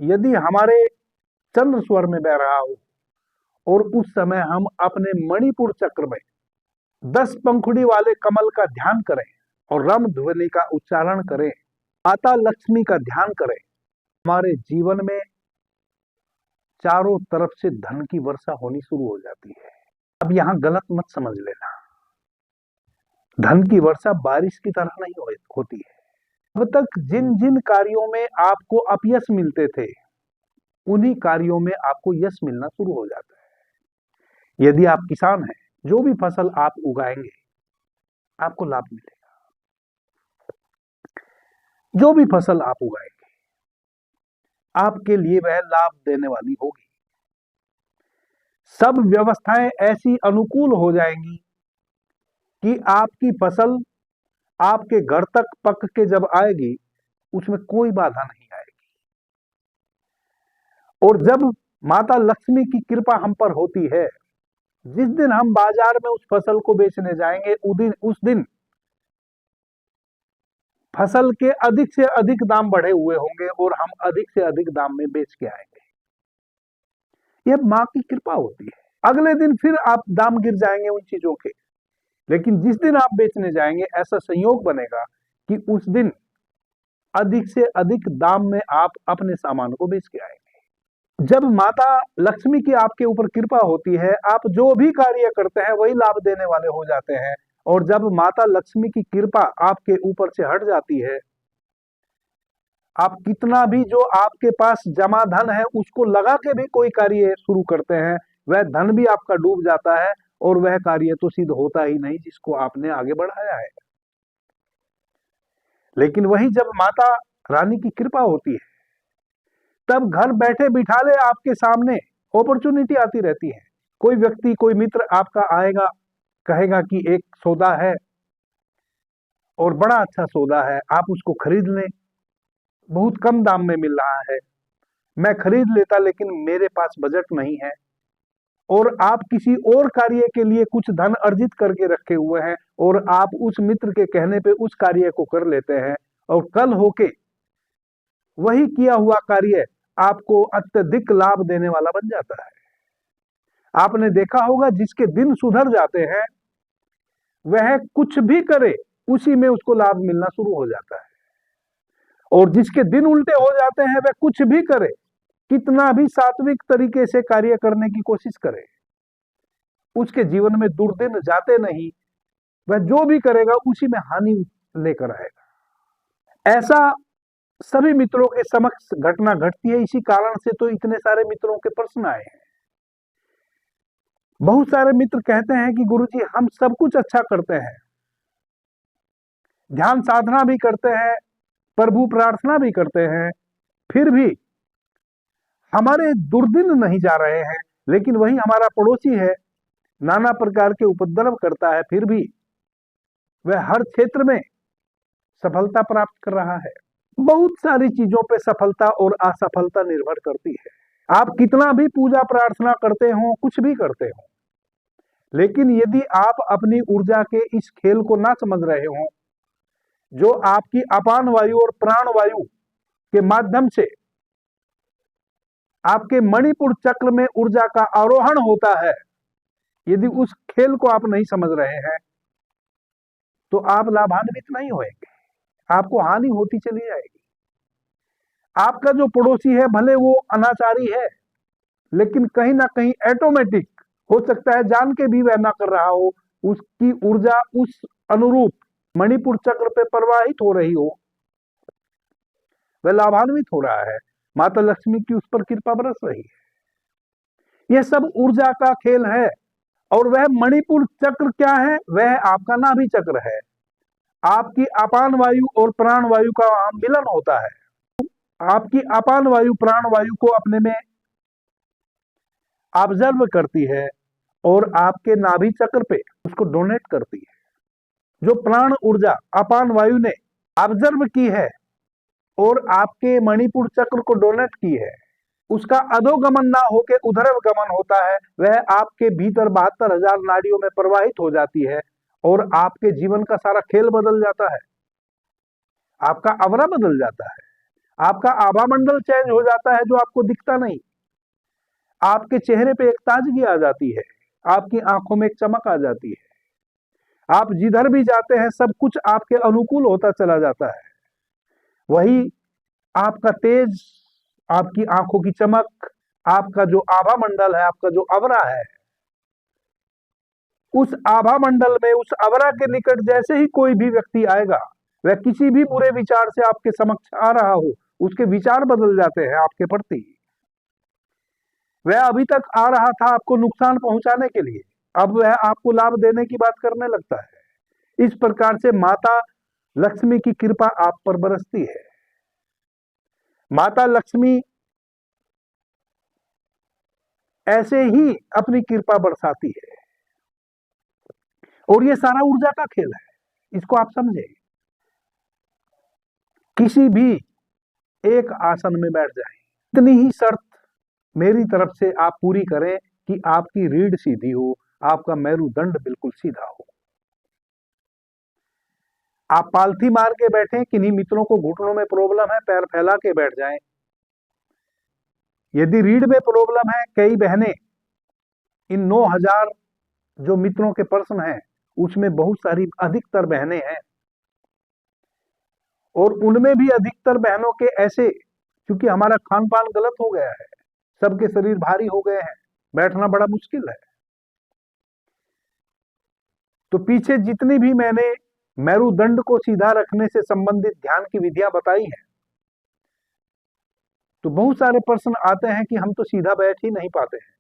यदि हमारे चंद्र स्वर में बह रहा हो और उस समय हम अपने मणिपुर चक्र में 10 पंखुड़ी वाले कमल का ध्यान करें और रम ध्वनि का उच्चारण करें, माता लक्ष्मी का ध्यान करें, हमारे जीवन में चारों तरफ से धन की वर्षा होनी शुरू हो जाती है। अब यहां गलत मत समझ लेना, धन की वर्षा बारिश की तरह नहीं होती है। अब तक जिन जिन कार्यों में आपको अपयश मिलते थे उन्हीं कार्यों में आपको यश मिलना शुरू हो जाता है। यदि आप किसान हैं, जो भी फसल आप उगाएंगे आपको लाभ मिलेगा। जो भी फसल आप उगाएंगे आपके लिए वह लाभ देने वाली होगी। सब व्यवस्थाएं ऐसी अनुकूल हो जाएंगी कि आपकी फसल आपके घर तक पक के जब आएगी उसमें कोई बाधा नहीं आएगी। और जब माता लक्ष्मी की कृपा हम पर होती है, जिस दिन हम बाजार में उस फसल को बेचने जाएंगे उस दिन फसल के अधिक से अधिक दाम बढ़े हुए होंगे और हम अधिक से अधिक दाम में बेच के आएंगे। यह मां की कृपा होती है। अगले दिन फिर आप दाम गिर जाएंगे उन चीजों के, लेकिन जिस दिन आप बेचने जाएंगे ऐसा संयोग बनेगा कि उस दिन अधिक से अधिक दाम में आप अपने सामान को बेच के आएंगे। जब माता लक्ष्मी की आपके ऊपर कृपा होती है, आप जो भी कार्य करते हैं वही लाभ देने वाले हो जाते हैं। और जब माता लक्ष्मी की कृपा आपके ऊपर से हट जाती है, आप कितना भी जो आपके पास जमा धन है उसको लगा के भी कोई कार्य शुरू करते हैं, वह धन भी आपका डूब जाता है और वह कार्य तो सिद्ध होता ही नहीं जिसको आपने आगे बढ़ाया है। लेकिन वही जब माता रानी की कृपा होती है तब घर बैठे बिठाले आपके सामने अपॉर्चुनिटी आती रहती है। कोई व्यक्ति, कोई मित्र आपका आएगा, कहेगा कि एक सौदा है और बड़ा अच्छा सौदा है, आप उसको खरीद लें, बहुत कम दाम में मिल रहा है, मैं खरीद लेता लेकिन मेरे पास बजट नहीं है। और आप किसी और कार्य के लिए कुछ धन अर्जित करके रखे हुए हैं और आप उस मित्र के कहने पे उस कार्य को कर लेते हैं और कल होके वही किया हुआ कार्य आपको अत्यधिक लाभ देने वाला बन जाता है। आपने देखा होगा जिसके दिन सुधर जाते हैं वह कुछ भी करे उसी में उसको लाभ मिलना शुरू हो जाता है, और जिसके दिन उल्टे हो जाते हैं वह कुछ भी करे, कितना भी सात्विक तरीके से कार्य करने की कोशिश करे, उसके जीवन में दुर्दिन जाते नहीं। वह जो भी करेगा उसी में हानि लेकर आएगा। ऐसा सभी मित्रों के समक्ष घटना घटती है। इसी कारण से तो इतने सारे मित्रों के प्रश्न आए हैं। बहुत सारे मित्र कहते हैं कि गुरुजी हम सब कुछ अच्छा करते हैं, ध्यान साधना भी करते हैं, प्रभु प्रार्थना भी करते हैं, फिर भी हमारे दुर्दिन नहीं जा रहे हैं। लेकिन वही हमारा पड़ोसी है, नाना प्रकार के उपद्रव करता है, फिर भी वह हर क्षेत्र में सफलता प्राप्त कर रहा है। बहुत सारी चीजों पे सफलता और असफलता निर्भर करती है। आप कितना भी पूजा प्रार्थना करते हो, कुछ भी करते हो, लेकिन यदि आप अपनी ऊर्जा के इस खेल को ना समझ रहे हो, जो आपकी अपान वायु और प्राण वायु के माध्यम से आपके मणिपुर चक्र में ऊर्जा का आरोहण होता है, यदि उस खेल को आप नहीं समझ रहे हैं तो आप लाभान्वित नहीं होंगे, आपको हानि होती चली जाएगी। आपका जो पड़ोसी है भले वो अनाचारी है, लेकिन कहीं ना कहीं ऑटोमेटिक हो सकता है जान के भी वह ना कर रहा हो, उसकी ऊर्जा उस अनुरूप मणिपुर चक्र पे प्रवाहित हो रही हो, वह लाभान्वित हो रहा है, माता लक्ष्मी की उस पर कृपा बरस रही है। यह सब ऊर्जा का खेल है। और वह मणिपुर चक्र क्या है? वह आपका नाभि चक्र है। आपकी अपान वायु और प्राण वायु का वहां मिलन होता है। आपकी अपान वायु प्राण वायु को अपने में ऑब्जर्व करती है और आपके नाभि चक्र पे उसको डोनेट करती है। जो प्राण ऊर्जा अपान वायु ने ऑब्जर्व की है और आपके मणिपुर चक्र को डोनेट की है, उसका अधोगमन ना होकर उधर्वगमन होता है। वह आपके भीतर 72,000 नाड़ियों में प्रवाहित हो जाती है और आपके जीवन का सारा खेल बदल जाता है। आपका आवरा बदल जाता है, आपका आभा मंडल चेंज हो जाता है जो आपको दिखता नहीं। आपके चेहरे पे एक ताजगी आ जाती है, आपकी आंखों में एक चमक आ जाती है। आप जिधर भी जाते हैं सब कुछ आपके अनुकूल होता चला जाता है। वही आपका तेज, आपकी आंखों की चमक, आपका जो आभा मंडल है, आपका जो अवरा है, उस आभा मंडल में उस अवरा के निकट जैसे ही कोई भी व्यक्ति आएगा, वह किसी भी बुरे विचार से आपके समक्ष आ रहा हो, उसके विचार बदल जाते हैं आपके प्रति। वह अभी तक आ रहा था आपको नुकसान पहुंचाने के लिए, अब वह आपको लाभ देने की बात करने लगता है। इस प्रकार से माता लक्ष्मी की कृपा आप पर बरसती है। माता लक्ष्मी ऐसे ही अपनी कृपा बरसाती है और ये सारा ऊर्जा का खेल है, इसको आप समझे। किसी भी एक आसन में बैठ जाए, इतनी ही शर्त मेरी तरफ से आप पूरी करें कि आपकी रीढ़ सीधी हो, आपका मेरुदंड बिल्कुल सीधा हो। आप पालथी मार के बैठे, किन्हीं मित्रों को घुटनों में प्रॉब्लम है, पैर फैला के बैठ जाएं। यदि रीढ़ में प्रॉब्लम है, कई बहनें, इन 9,000 जो मित्रों के प्रश्न हैं उसमें बहुत सारी अधिकतर बहनें हैं, और उनमें भी अधिकतर बहनों के ऐसे, क्योंकि हमारा खान पान गलत हो गया है, सबके शरीर भारी हो गए हैं, बैठना बड़ा मुश्किल है। तो पीछे जितनी भी मैंने मेरुदंड को सीधा रखने से संबंधित ध्यान की विधियां बताई हैं, तो बहुत सारे प्रश्न आते हैं कि हम तो सीधा बैठ ही नहीं पाते हैं।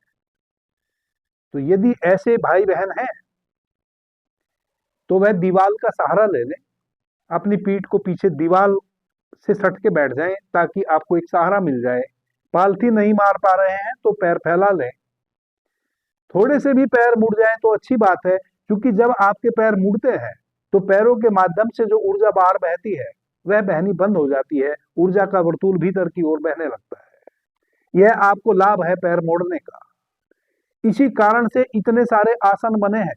तो यदि ऐसे भाई बहन हैं तो वह दीवाल का सहारा ले लें, अपनी पीठ को पीछे दीवाल से सट के बैठ जाएं ताकि आपको एक सहारा मिल जाए। पालथी नहीं मार पा रहे हैं तो पैर फैला लें, थोड़े से भी पैर मुड़ जाएं तो अच्छी बात है, क्योंकि जब आपके पैर मुड़ते हैं तो पैरों के माध्यम से जो ऊर्जा बाहर बहती है वह बहनी बंद हो जाती है, ऊर्जा का वर्तुल भीतर की ओर बहने लगता है। यह आपको लाभ है पैर मोड़ने का। इसी कारण से इतने सारे आसन बने हैं।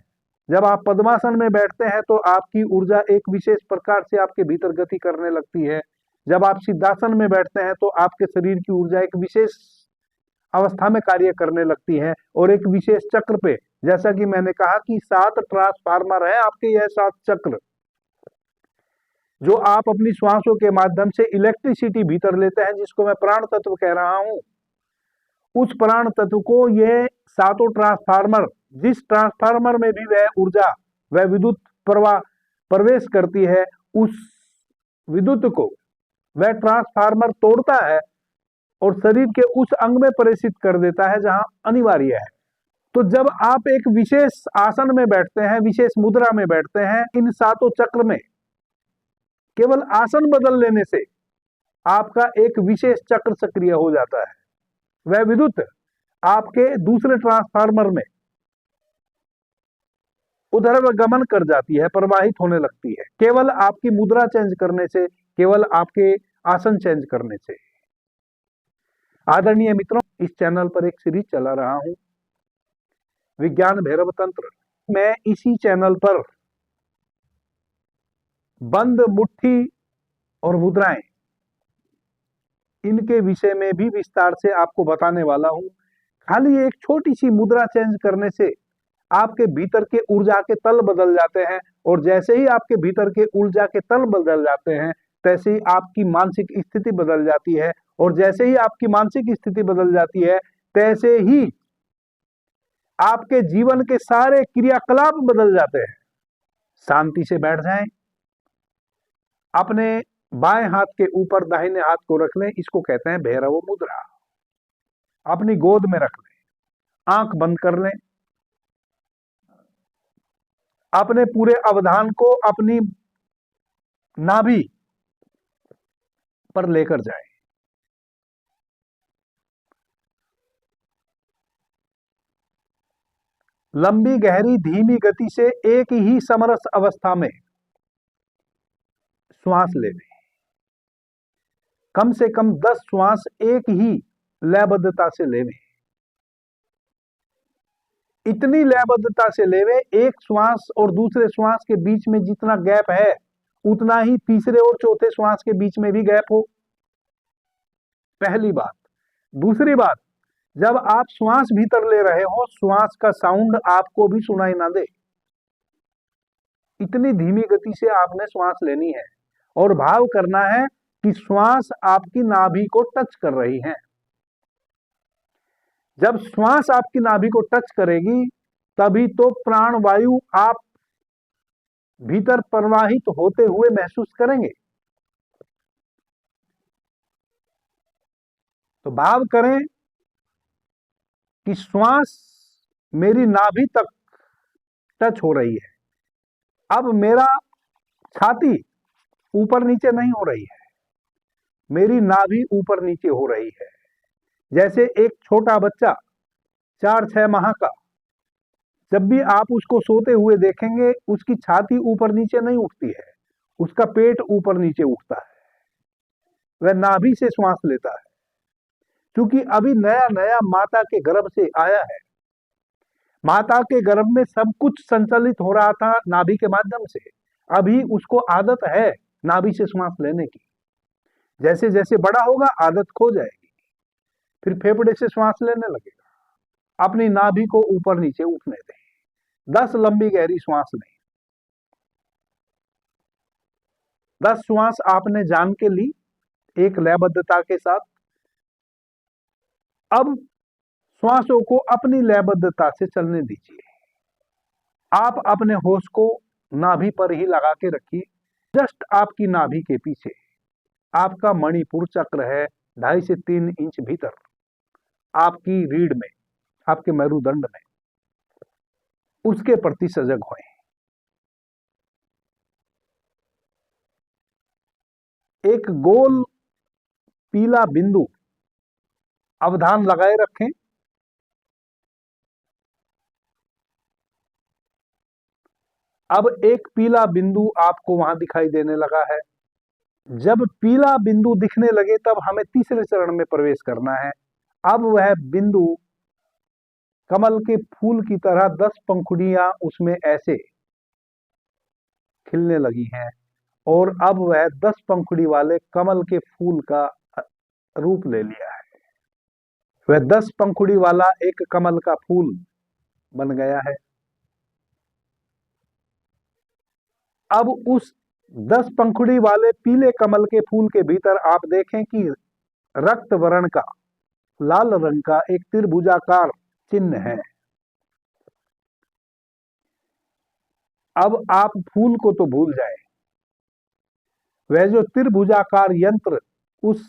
जब आप पद्मासन में बैठते हैं तो आपकी ऊर्जा एक विशेष प्रकार से आपके भीतर गति करने लगती है। जब आप सिद्धासन में बैठते हैं तो आपके शरीर की ऊर्जा एक विशेष अवस्था में कार्य करने लगती है और एक विशेष चक्र पे, जैसा कि मैंने कहा कि 7 ट्रांसफार्मर है आपके, यह 7 चक्र जो आप अपनी श्वासों के माध्यम से इलेक्ट्रिसिटी भीतर लेते हैं, जिसको मैं प्राण तत्व कह रहा हूं। उस प्राण तत्व को ये 7 ट्रांसफार्मर, जिस ट्रांसफार्मर में भी वह ऊर्जा, वह विद्युत प्रवाह प्रवेश करती है, उस विद्युत को वह ट्रांसफार्मर तोड़ता है और शरीर के उस अंग में प्रेषित कर देता है जहां अनिवार्य है। तो जब आप एक विशेष आसन में बैठते हैं, विशेष मुद्रा में बैठते हैं, इन 7 चक्र में केवल आसन बदल लेने से आपका एक विशेष चक्र सक्रिय हो जाता है। वह विद्युत आपके दूसरे ट्रांसफार्मर में उधर गमन कर जाती है, प्रवाहित होने लगती है, केवल आपकी मुद्रा चेंज करने से, केवल आपके आसन चेंज करने से। आदरणीय मित्रों, इस चैनल पर एक सीरीज चला रहा हूं, विज्ञान भैरव तंत्र। मैं इसी चैनल पर बंद मुट्ठी और मुद्राएं, इनके विषय में भी विस्तार से आपको बताने वाला हूं। खाली एक छोटी सी मुद्रा चेंज करने से आपके भीतर के ऊर्जा के तल बदल जाते हैं, और जैसे ही आपके भीतर के ऊर्जा के तल बदल जाते हैं, तैसे ही आपकी मानसिक स्थिति बदल जाती है, और जैसे ही आपकी मानसिक स्थिति बदल जाती है, तैसे ही आपके जीवन के सारे क्रियाकलाप बदल जाते हैं। शांति से बैठ जाएं, अपने बाएं हाथ के ऊपर दाहिने हाथ को रख लें, इसको कहते हैं भैरव मुद्रा। अपनी गोद में रख लें, आंख बंद कर लें, अपने पूरे अवधान को अपनी नाभि पर लेकर जाएं। लंबी गहरी धीमी गति से एक ही समरस अवस्था में श्वास लें। कम से कम 10 श्वास एक ही लयबद्धता से लेवें। इतनी लयबद्धता से लेवें, एक श्वास और दूसरे श्वास के बीच में जितना गैप है, उतना ही तीसरे और चौथे श्वास के बीच में भी गैप हो। पहली बात। दूसरी बात, जब आप श्वास भीतर ले रहे हो, श्वास का साउंड आपको भी सुनाई ना दे। इतनी धीमी गति से आपने श्वास लेनी है और भाव करना है कि श्वास आपकी नाभि को टच कर रही है। जब श्वास आपकी नाभि को टच करेगी, तभी तो प्राण वायु आप भीतर प्रवाहित होते हुए महसूस करेंगे। तो भाव करें कि श्वास मेरी नाभि तक टच हो रही है। अब मेरा छाती ऊपर नीचे नहीं हो रही है, मेरी नाभि ऊपर नीचे हो रही है। जैसे एक छोटा बच्चा 4-6 माह का, जब भी आप उसको सोते हुए देखेंगे, उसकी छाती ऊपर नीचे नहीं उठती है, उसका पेट ऊपर नीचे उठता है, वह नाभि से श्वास लेता है। क्योंकि अभी नया नया माता के गर्भ से आया है, माता के गर्भ में सब कुछ संचालित हो रहा था नाभि के माध्यम से। अभी उसको आदत है नाभि से श्वास लेने की। जैसे जैसे बड़ा होगा आदत खो जाएगी, फिर फेफड़े से श्वास लेने लगेगा। अपनी नाभि को ऊपर नीचे उठने दें। 10 लंबी गहरी श्वास लें। 10 श्वास आपने जान के ली एक लयबद्धता के साथ। अब श्वासों को अपनी लयबद्धता से चलने दीजिए। आप अपने होश को नाभि पर ही लगा के रखिए। जस्ट आपकी नाभि के पीछे आपका मणिपुर चक्र है, 2.5 से 3 इंच भीतर आपकी रीढ़ में, आपके मेरुदंड में। उसके प्रति सजग होएं। एक गोल पीला बिंदु अवधान लगाए रखें। अब एक पीला बिंदु आपको वहां दिखाई देने लगा है। जब पीला बिंदु दिखने लगे, तब हमें तीसरे चरण में प्रवेश करना है। अब वह बिंदु कमल के फूल की तरह 10 पंखुड़ियां उसमें ऐसे खिलने लगी हैं और अब वह 10 पंखुड़ी वाले कमल के फूल का रूप ले लिया है। वह 10 पंखुड़ी वाला एक कमल का फूल बन गया है। अब उस 10 पंखुड़ी वाले पीले कमल के फूल के भीतर आप देखें कि रक्त वर्ण का लाल रंग का एक त्रिभुजाकार चिन्ह है। अब आप फूल को तो भूल जाए, वह जो त्रिभुजाकार यंत्र उस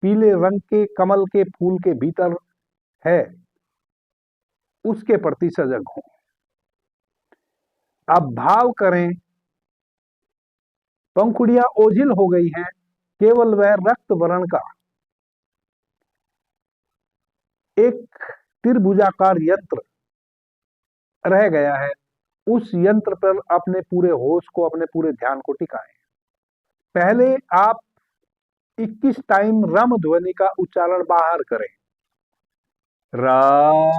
पीले रंग के कमल के फूल के भीतर है उसके प्रति सजग हो। अब भाव करें, पंखुड़ियां ओझिल हो गई हैं, केवल वह रक्त वर्ण का एक त्रिभुजाकार यंत्र रह गया है। उस यंत्र पर अपने पूरे होश को, अपने पूरे ध्यान को टिकाएं। पहले आप 21 टाइम रम ध्वनि का उच्चारण बाहर करें। राम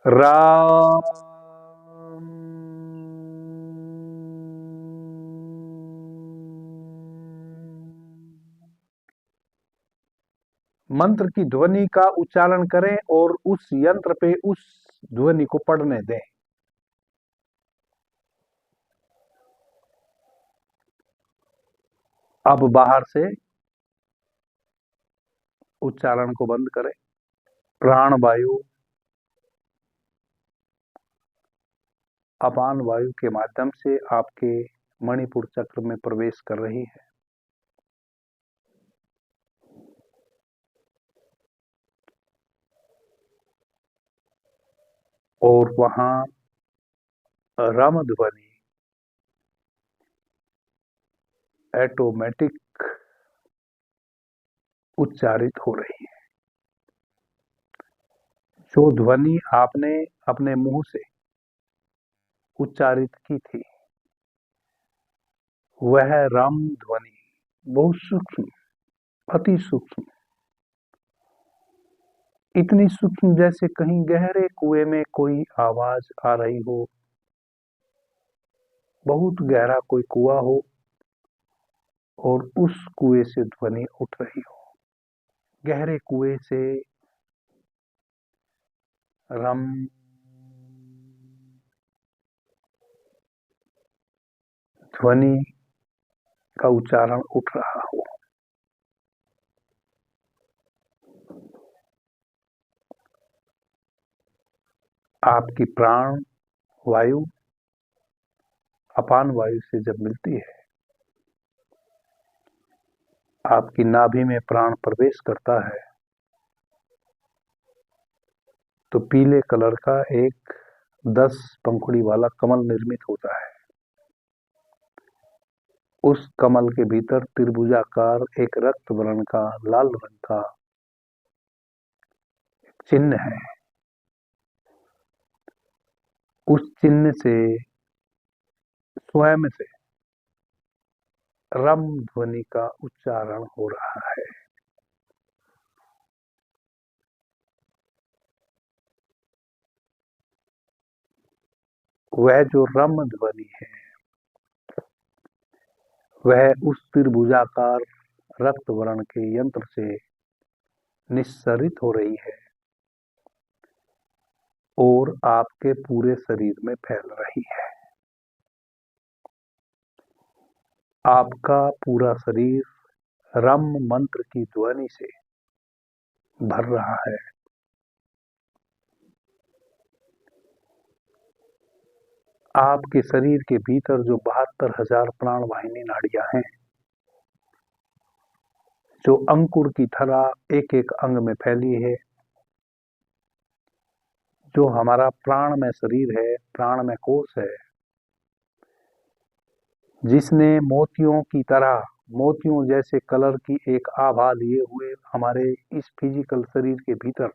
राम मंत्र की ध्वनि का उच्चारण करें और उस यंत्र पे उस ध्वनि को पढ़ने दें। अब बाहर से उच्चारण को बंद करें। प्राण वायु अपान वायु के माध्यम से आपके मणिपुर चक्र में प्रवेश कर रही है और वहां रम ध्वनि ऑटोमेटिक उच्चारित हो रही है। जो ध्वनि आपने अपने मुंह से उच्चारित की थी वह रम ध्वनि बहुत सूक्ष्म, अति सूक्ष्म, इतनी सूक्ष्म जैसे कहीं गहरे कुएं में कोई आवाज आ रही हो, बहुत गहरा कोई कुआं हो और उस कुएं से ध्वनि उठ रही हो। गहरे कुएं से रम ध्वनि का उच्चारण उठ रहा हो। आपकी प्राण वायु अपान वायु से जब मिलती है, आपकी नाभि में प्राण प्रवेश करता है तो पीले कलर का एक 10 पंखुड़ी वाला कमल निर्मित होता है। उस कमल के भीतर त्रिभुजाकार एक रक्त वर्ण का लाल रंग का चिन्ह है। उस चिन्ह से स्वयं से रम ध्वनि का उच्चारण हो रहा है। वह जो रम ध्वनि है वह उस त्रिभुजाकार रक्त वर्ण के यंत्र से निस्सरित हो रही है और आपके पूरे शरीर में फैल रही है। आपका पूरा शरीर रम मंत्र की ध्वनि से भर रहा है। आपके शरीर के भीतर जो 72,000 प्राण वाहिनी नाड़ियां हैं, जो अंकुर की तरह एक एक अंग में फैली है, जो हमारा प्राणमय शरीर है, प्राणमय कोश है, जिसने मोतियों की तरह, मोतियों जैसे कलर की एक आभा लिए हुए हमारे इस फिजिकल शरीर के भीतर,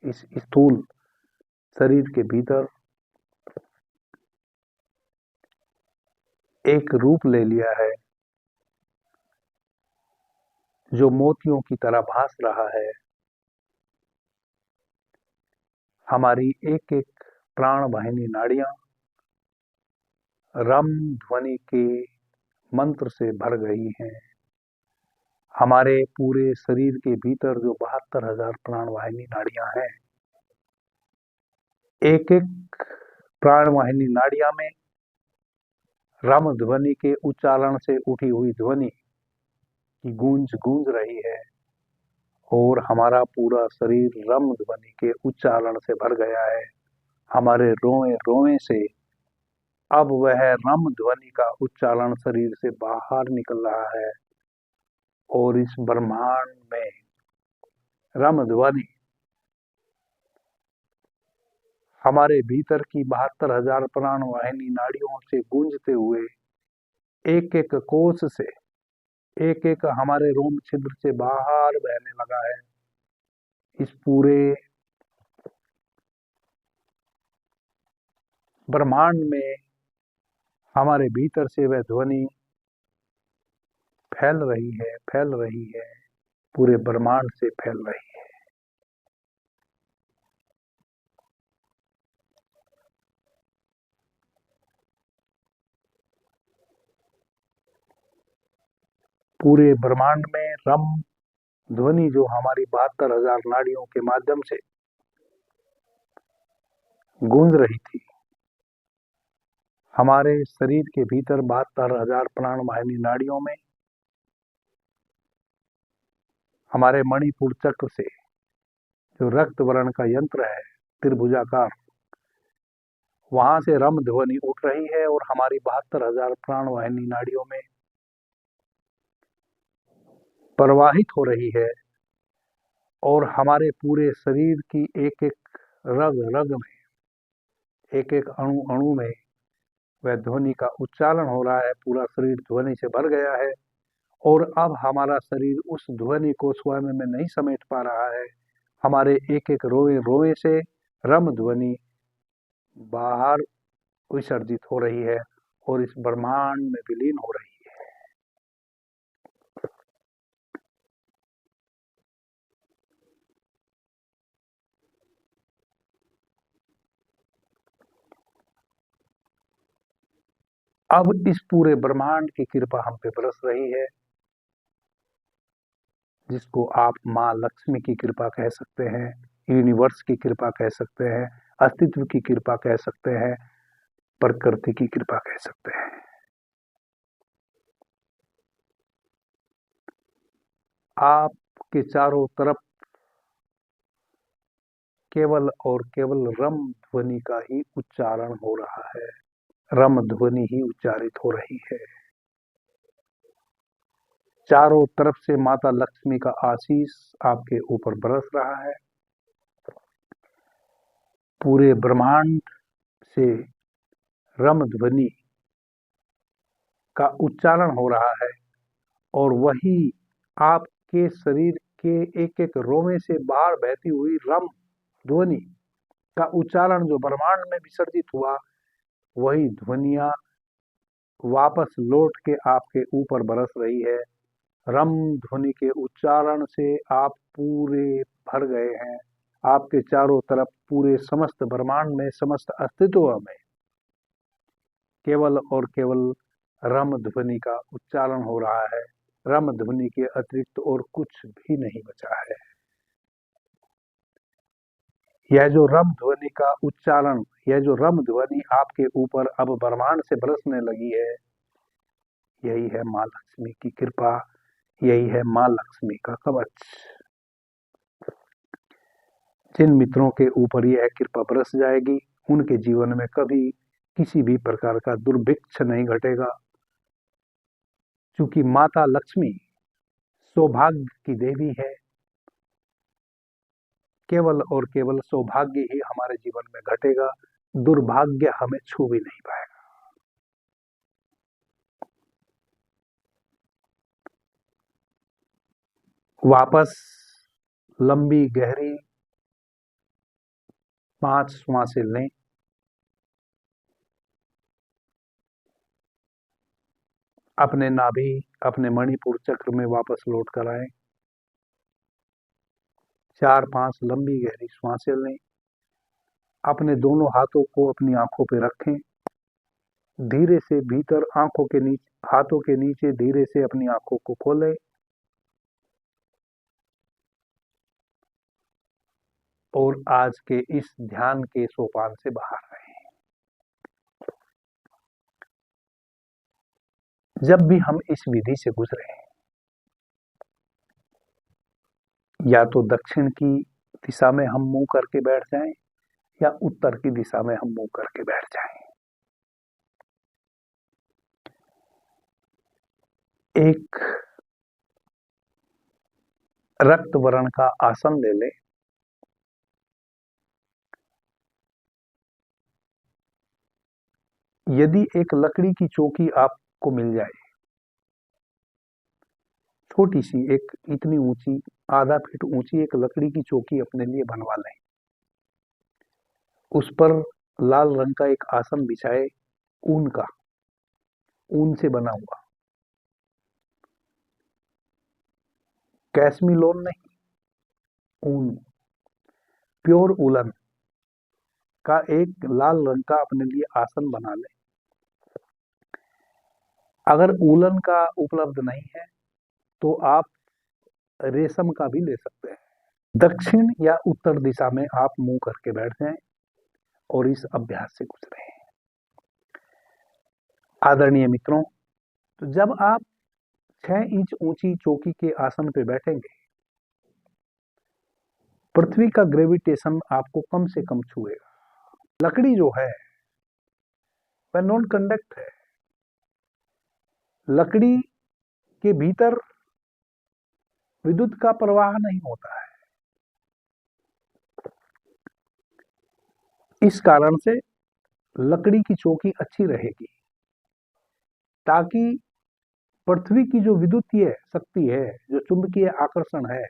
इस स्थूल शरीर के भीतर एक रूप ले लिया है जो मोतियों की तरह भास रहा है। हमारी एक एक प्राण वाहिनी नाड़ियां रम ध्वनि के मंत्र से भर गई हैं। हमारे पूरे शरीर के भीतर जो 72,000 प्राण वाहिनी नाड़ियां हैं, एक एक प्राण वाहिनी नाड़ियां में रम ध्वनि के उच्चारण से उठी हुई ध्वनि की गूंज गूंज रही है और हमारा पूरा शरीर रम ध्वनि के उच्चारण से भर गया है। हमारे रोए रोए से अब वह रम ध्वनि का उच्चारण शरीर से बाहर निकल रहा है और इस ब्रह्मांड में रम ध्वनि हमारे भीतर की 72,000 प्राण वाहिनी नाड़ियों से गूंजते हुए एक एक कोष से, एक एक हमारे रोम छिद्र से बाहर बहने लगा है। इस पूरे ब्रह्मांड में हमारे भीतर से वह ध्वनि फैल रही है, फैल रही है, पूरे ब्रह्मांड से फैल रही है। पूरे ब्रह्मांड में रम ध्वनि जो हमारी 72,000 नाड़ियों के माध्यम से गूंज रही थी, हमारे शरीर के भीतर 72,000 प्राण वाहिनी नाड़ियों में हमारे मणिपुर चक्र से जो रक्त वर्ण का यंत्र है त्रिभुजाकार, वहां से रम ध्वनि उठ रही है और हमारी 72,000 प्राण वाहिनी नाड़ियों में प्रवाहित हो रही है और हमारे पूरे शरीर की एक एक रग रग में, एक एक अणु अणु में वह ध्वनि का उच्चारण हो रहा है। पूरा शरीर ध्वनि से भर गया है और अब हमारा शरीर उस ध्वनि को स्वयं में नहीं समेट पा रहा है। हमारे एक एक रोए रोए से रम ध्वनि बाहर विसर्जित हो रही है और इस ब्रह्मांड में विलीन हो रही है। अब इस पूरे ब्रह्मांड की कृपा हम पे बरस रही है, जिसको आप माँ लक्ष्मी की कृपा कह सकते हैं, यूनिवर्स की कृपा कह सकते हैं, अस्तित्व की कृपा कह सकते हैं, प्रकृति की कृपा कह सकते हैं। आपके चारों तरफ केवल और केवल रम ध्वनि का ही उच्चारण हो रहा है, रम ध्वनि ही उच्चारित हो रही है। चारों तरफ से माता लक्ष्मी का आशीष आपके ऊपर बरस रहा है। पूरे ब्रह्मांड से रम ध्वनि का उच्चारण हो रहा है और वही आपके शरीर के एक एक रोमे से बाहर बहती हुई रम ध्वनि का उच्चारण जो ब्रह्मांड में विसर्जित हुआ, वही ध्वनिया वापस लौट के आपके ऊपर बरस रही है। रम ध्वनि के उच्चारण से आप पूरे भर गए हैं। आपके चारों तरफ पूरे समस्त ब्रह्मांड में, समस्त अस्तित्व में केवल और केवल रम ध्वनि का उच्चारण हो रहा है। रम ध्वनि के अतिरिक्त और कुछ भी नहीं बचा है। यह जो रम ध्वनि का उच्चारण, यह जो रम ध्वनि आपके ऊपर अब ब्रह्मांड से बरसने लगी है, यही है माँ लक्ष्मी की कृपा, यही है माँ लक्ष्मी का कवच। जिन मित्रों के ऊपर यह कृपा बरस जाएगी, उनके जीवन में कभी किसी भी प्रकार का दुर्भिक्ष नहीं घटेगा, क्योंकि माता लक्ष्मी सौभाग्य की देवी है। केवल और केवल सौभाग्य ही हमारे जीवन में घटेगा, दुर्भाग्य हमें छू भी नहीं पाएगा। वापस लंबी गहरी 5 श्वासें लें। अपने नाभि, अपने मणिपुर चक्र में वापस लौट कर आए। 4-5 लंबी गहरी सांसें लें। अपने दोनों हाथों को अपनी आंखों पे रखें। धीरे से भीतर आंखों के नीचे, हाथों के नीचे धीरे से अपनी आंखों को खोलें और आज के इस ध्यान के सोपान से बाहर आए। जब भी हम इस विधि से गुजरे, या तो दक्षिण की दिशा में हम मुंह करके बैठ जाएं या उत्तर की दिशा में हम मुंह करके बैठ जाएं। एक रक्त वर्ण का आसन ले लें। यदि एक लकड़ी की चौकी आपको मिल जाए, छोटी सी, एक इतनी ऊंची, आधा फीट ऊंची एक लकड़ी की चौकी अपने लिए बनवा लें। उस पर लाल रंग का एक आसन बिछाए, ऊन का, ऊन से बना हुआ, कैशमिलोन नहीं, ऊन, प्योर उलन का एक लाल रंग का अपने लिए आसन बना लें। अगर उलन का उपलब्ध नहीं है तो आप रेशम का भी ले सकते हैं। दक्षिण या उत्तर दिशा में आप मुंह करके बैठ जाएं और इस अभ्यास से गुजरें। आदरणीय मित्रों, तो जब आप 6 इंच ऊंची चौकी के आसन पे बैठेंगे, पृथ्वी का ग्रेविटेशन आपको कम से कम छुएगा। लकड़ी जो है वह नॉन कंडक्ट है। लकड़ी के भीतर विद्युत का प्रवाह नहीं होता है। इस कारण से लकड़ी की चौकी अच्छी रहेगी, ताकि पृथ्वी की जो विद्युतीय शक्ति है, जो चुंबकीय आकर्षण है,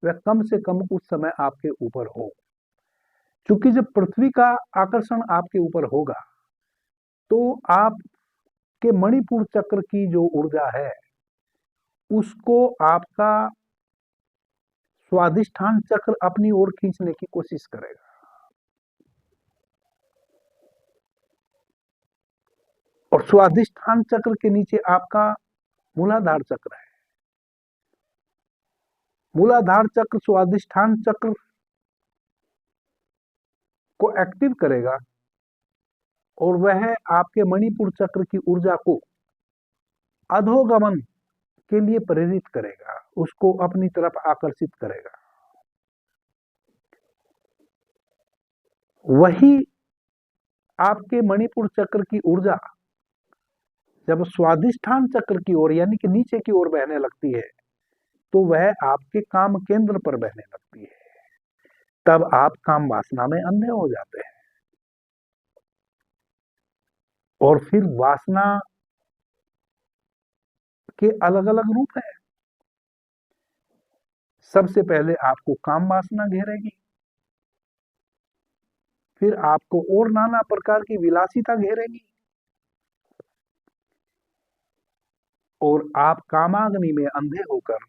वह कम से कम उस समय आपके ऊपर हो। क्योंकि जब पृथ्वी का आकर्षण आपके ऊपर होगा तो आपके मणिपुर चक्र की जो ऊर्जा है उसको आपका स्वादिष्ठान चक्र अपनी ओर खींचने की कोशिश करेगा। और स्वादिष्ठान चक्र के नीचे आपका मूलाधार चक्र है। मूलाधार चक्र स्वादिष्ठान चक्र को एक्टिव करेगा और वह आपके मणिपुर चक्र की ऊर्जा को अधोगमन के लिए प्रेरित करेगा, उसको अपनी तरफ आकर्षित करेगा। वही आपके मणिपुर चक्र की ऊर्जा जब स्वादिष्ठान चक्र की ओर यानी कि नीचे की ओर बहने लगती है तो वह आपके काम केंद्र पर बहने लगती है। तब आप काम वासना में अंधे हो जाते हैं और फिर वासना के अलग अलग रूप हैं। सबसे पहले आपको काम वासना घेरेगी, फिर आपको और नाना प्रकार की विलासिता घेरेगी और आप कामाग्नि में अंधे होकर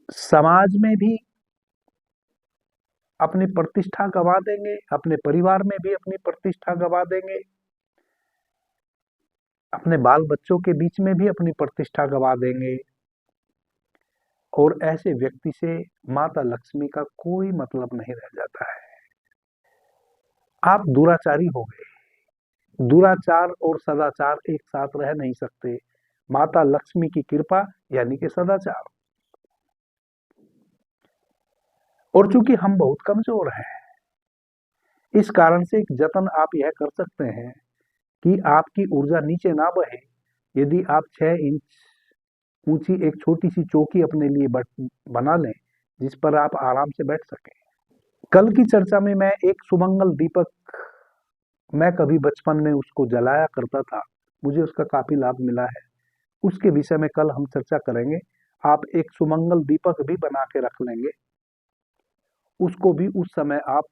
समाज में भी अपनी प्रतिष्ठा गवा देंगे, अपने परिवार में भी अपनी प्रतिष्ठा गवा देंगे, अपने बाल बच्चों के बीच में भी अपनी प्रतिष्ठा गवा देंगे। और ऐसे व्यक्ति से माता लक्ष्मी का कोई मतलब नहीं रह जाता है। आप दुराचारी हो गए। दुराचार और सदाचार एक साथ रह नहीं सकते। माता लक्ष्मी की कृपा यानी कि सदाचार। और चूंकि हम बहुत कमजोर हैं, इस कारण से एक जतन आप यह कर सकते हैं कि आपकी ऊर्जा नीचे ना बहे। यदि आप 6 इंच ऊंची एक छोटी सी चौकी अपने लिए बना लें जिस पर आप आराम से बैठ सकें। कल की चर्चा में मैं एक सुमंगल दीपक, मैं कभी बचपन में उसको जलाया करता था, मुझे उसका काफी लाभ मिला है, उसके विषय में कल हम चर्चा करेंगे। आप एक सुमंगल दीपक भी बना के रख लेंगे, उसको भी उस समय आप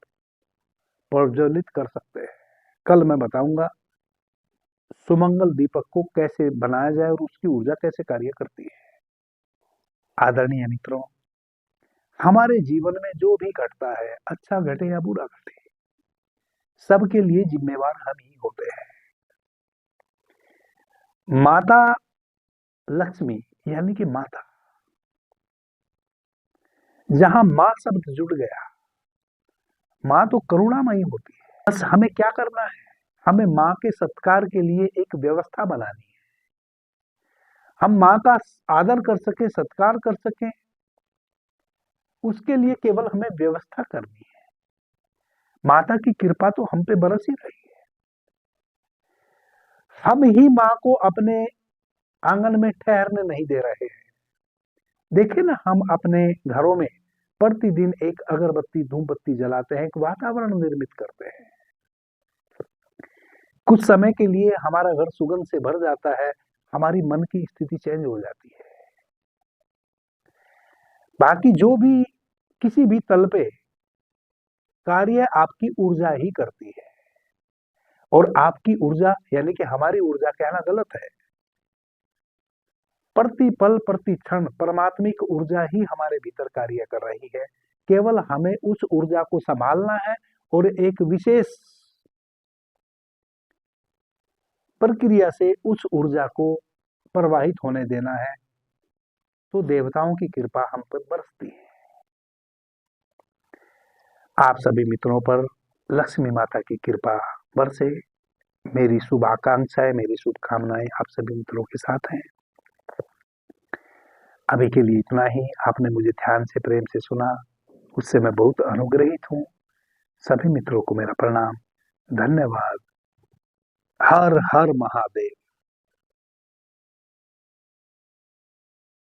प्रज्वलित कर सकते हैं। कल मैं बताऊंगा सुमंगल दीपक को कैसे बनाया जाए और उसकी ऊर्जा कैसे कार्य करती है। आदरणीय मित्रों, हमारे जीवन में जो भी घटता है, अच्छा घटे या बुरा घटे, सबके लिए जिम्मेवार हम ही होते हैं। माता लक्ष्मी यानी कि माता, जहां मां शब्द जुड़ गया, मां तो करुणामयी होती है। बस हमें क्या करना है, हमें मां के सत्कार के लिए एक व्यवस्था बनानी है। हम मां का आदर कर सके, सत्कार कर सके, उसके लिए केवल हमें व्यवस्था करनी है। माता की कृपा तो हम पे बरस ही रही है। हम ही मां को अपने आंगन में ठहरने नहीं दे रहे हैं। देखिए ना, हम अपने घरों में प्रतिदिन एक अगरबत्ती धूपबत्ती जलाते हैं, एक वातावरण निर्मित करते हैं। कुछ समय के लिए हमारा घर सुगंध से भर जाता है, हमारी मन की स्थिति चेंज हो जाती है। बाकी जो भी किसी भी तल पे कार्य आपकी ऊर्जा ही करती है, और आपकी ऊर्जा यानी कि हमारी ऊर्जा कहना गलत है। प्रति पल प्रति क्षण परमात्मिक ऊर्जा ही हमारे भीतर कार्य कर रही है। केवल हमें उस ऊर्जा को संभालना है और एक विशेष प्रक्रिया से उस ऊर्जा को प्रवाहित होने देना है, तो देवताओं की कृपा हम पर बरसती है। आप सभी मित्रों पर लक्ष्मी माता की कृपा बरसे, मेरी शुभ आकांक्षाएं, मेरी शुभकामनाएं आप सभी मित्रों के साथ हैं। अभी के लिए इतना ही। आपने मुझे ध्यान से प्रेम से सुना, उससे मैं बहुत अनुग्रहित हूँ। सभी मित्रों को मेरा प्रणाम, धन्यवाद। हर हर महादेव।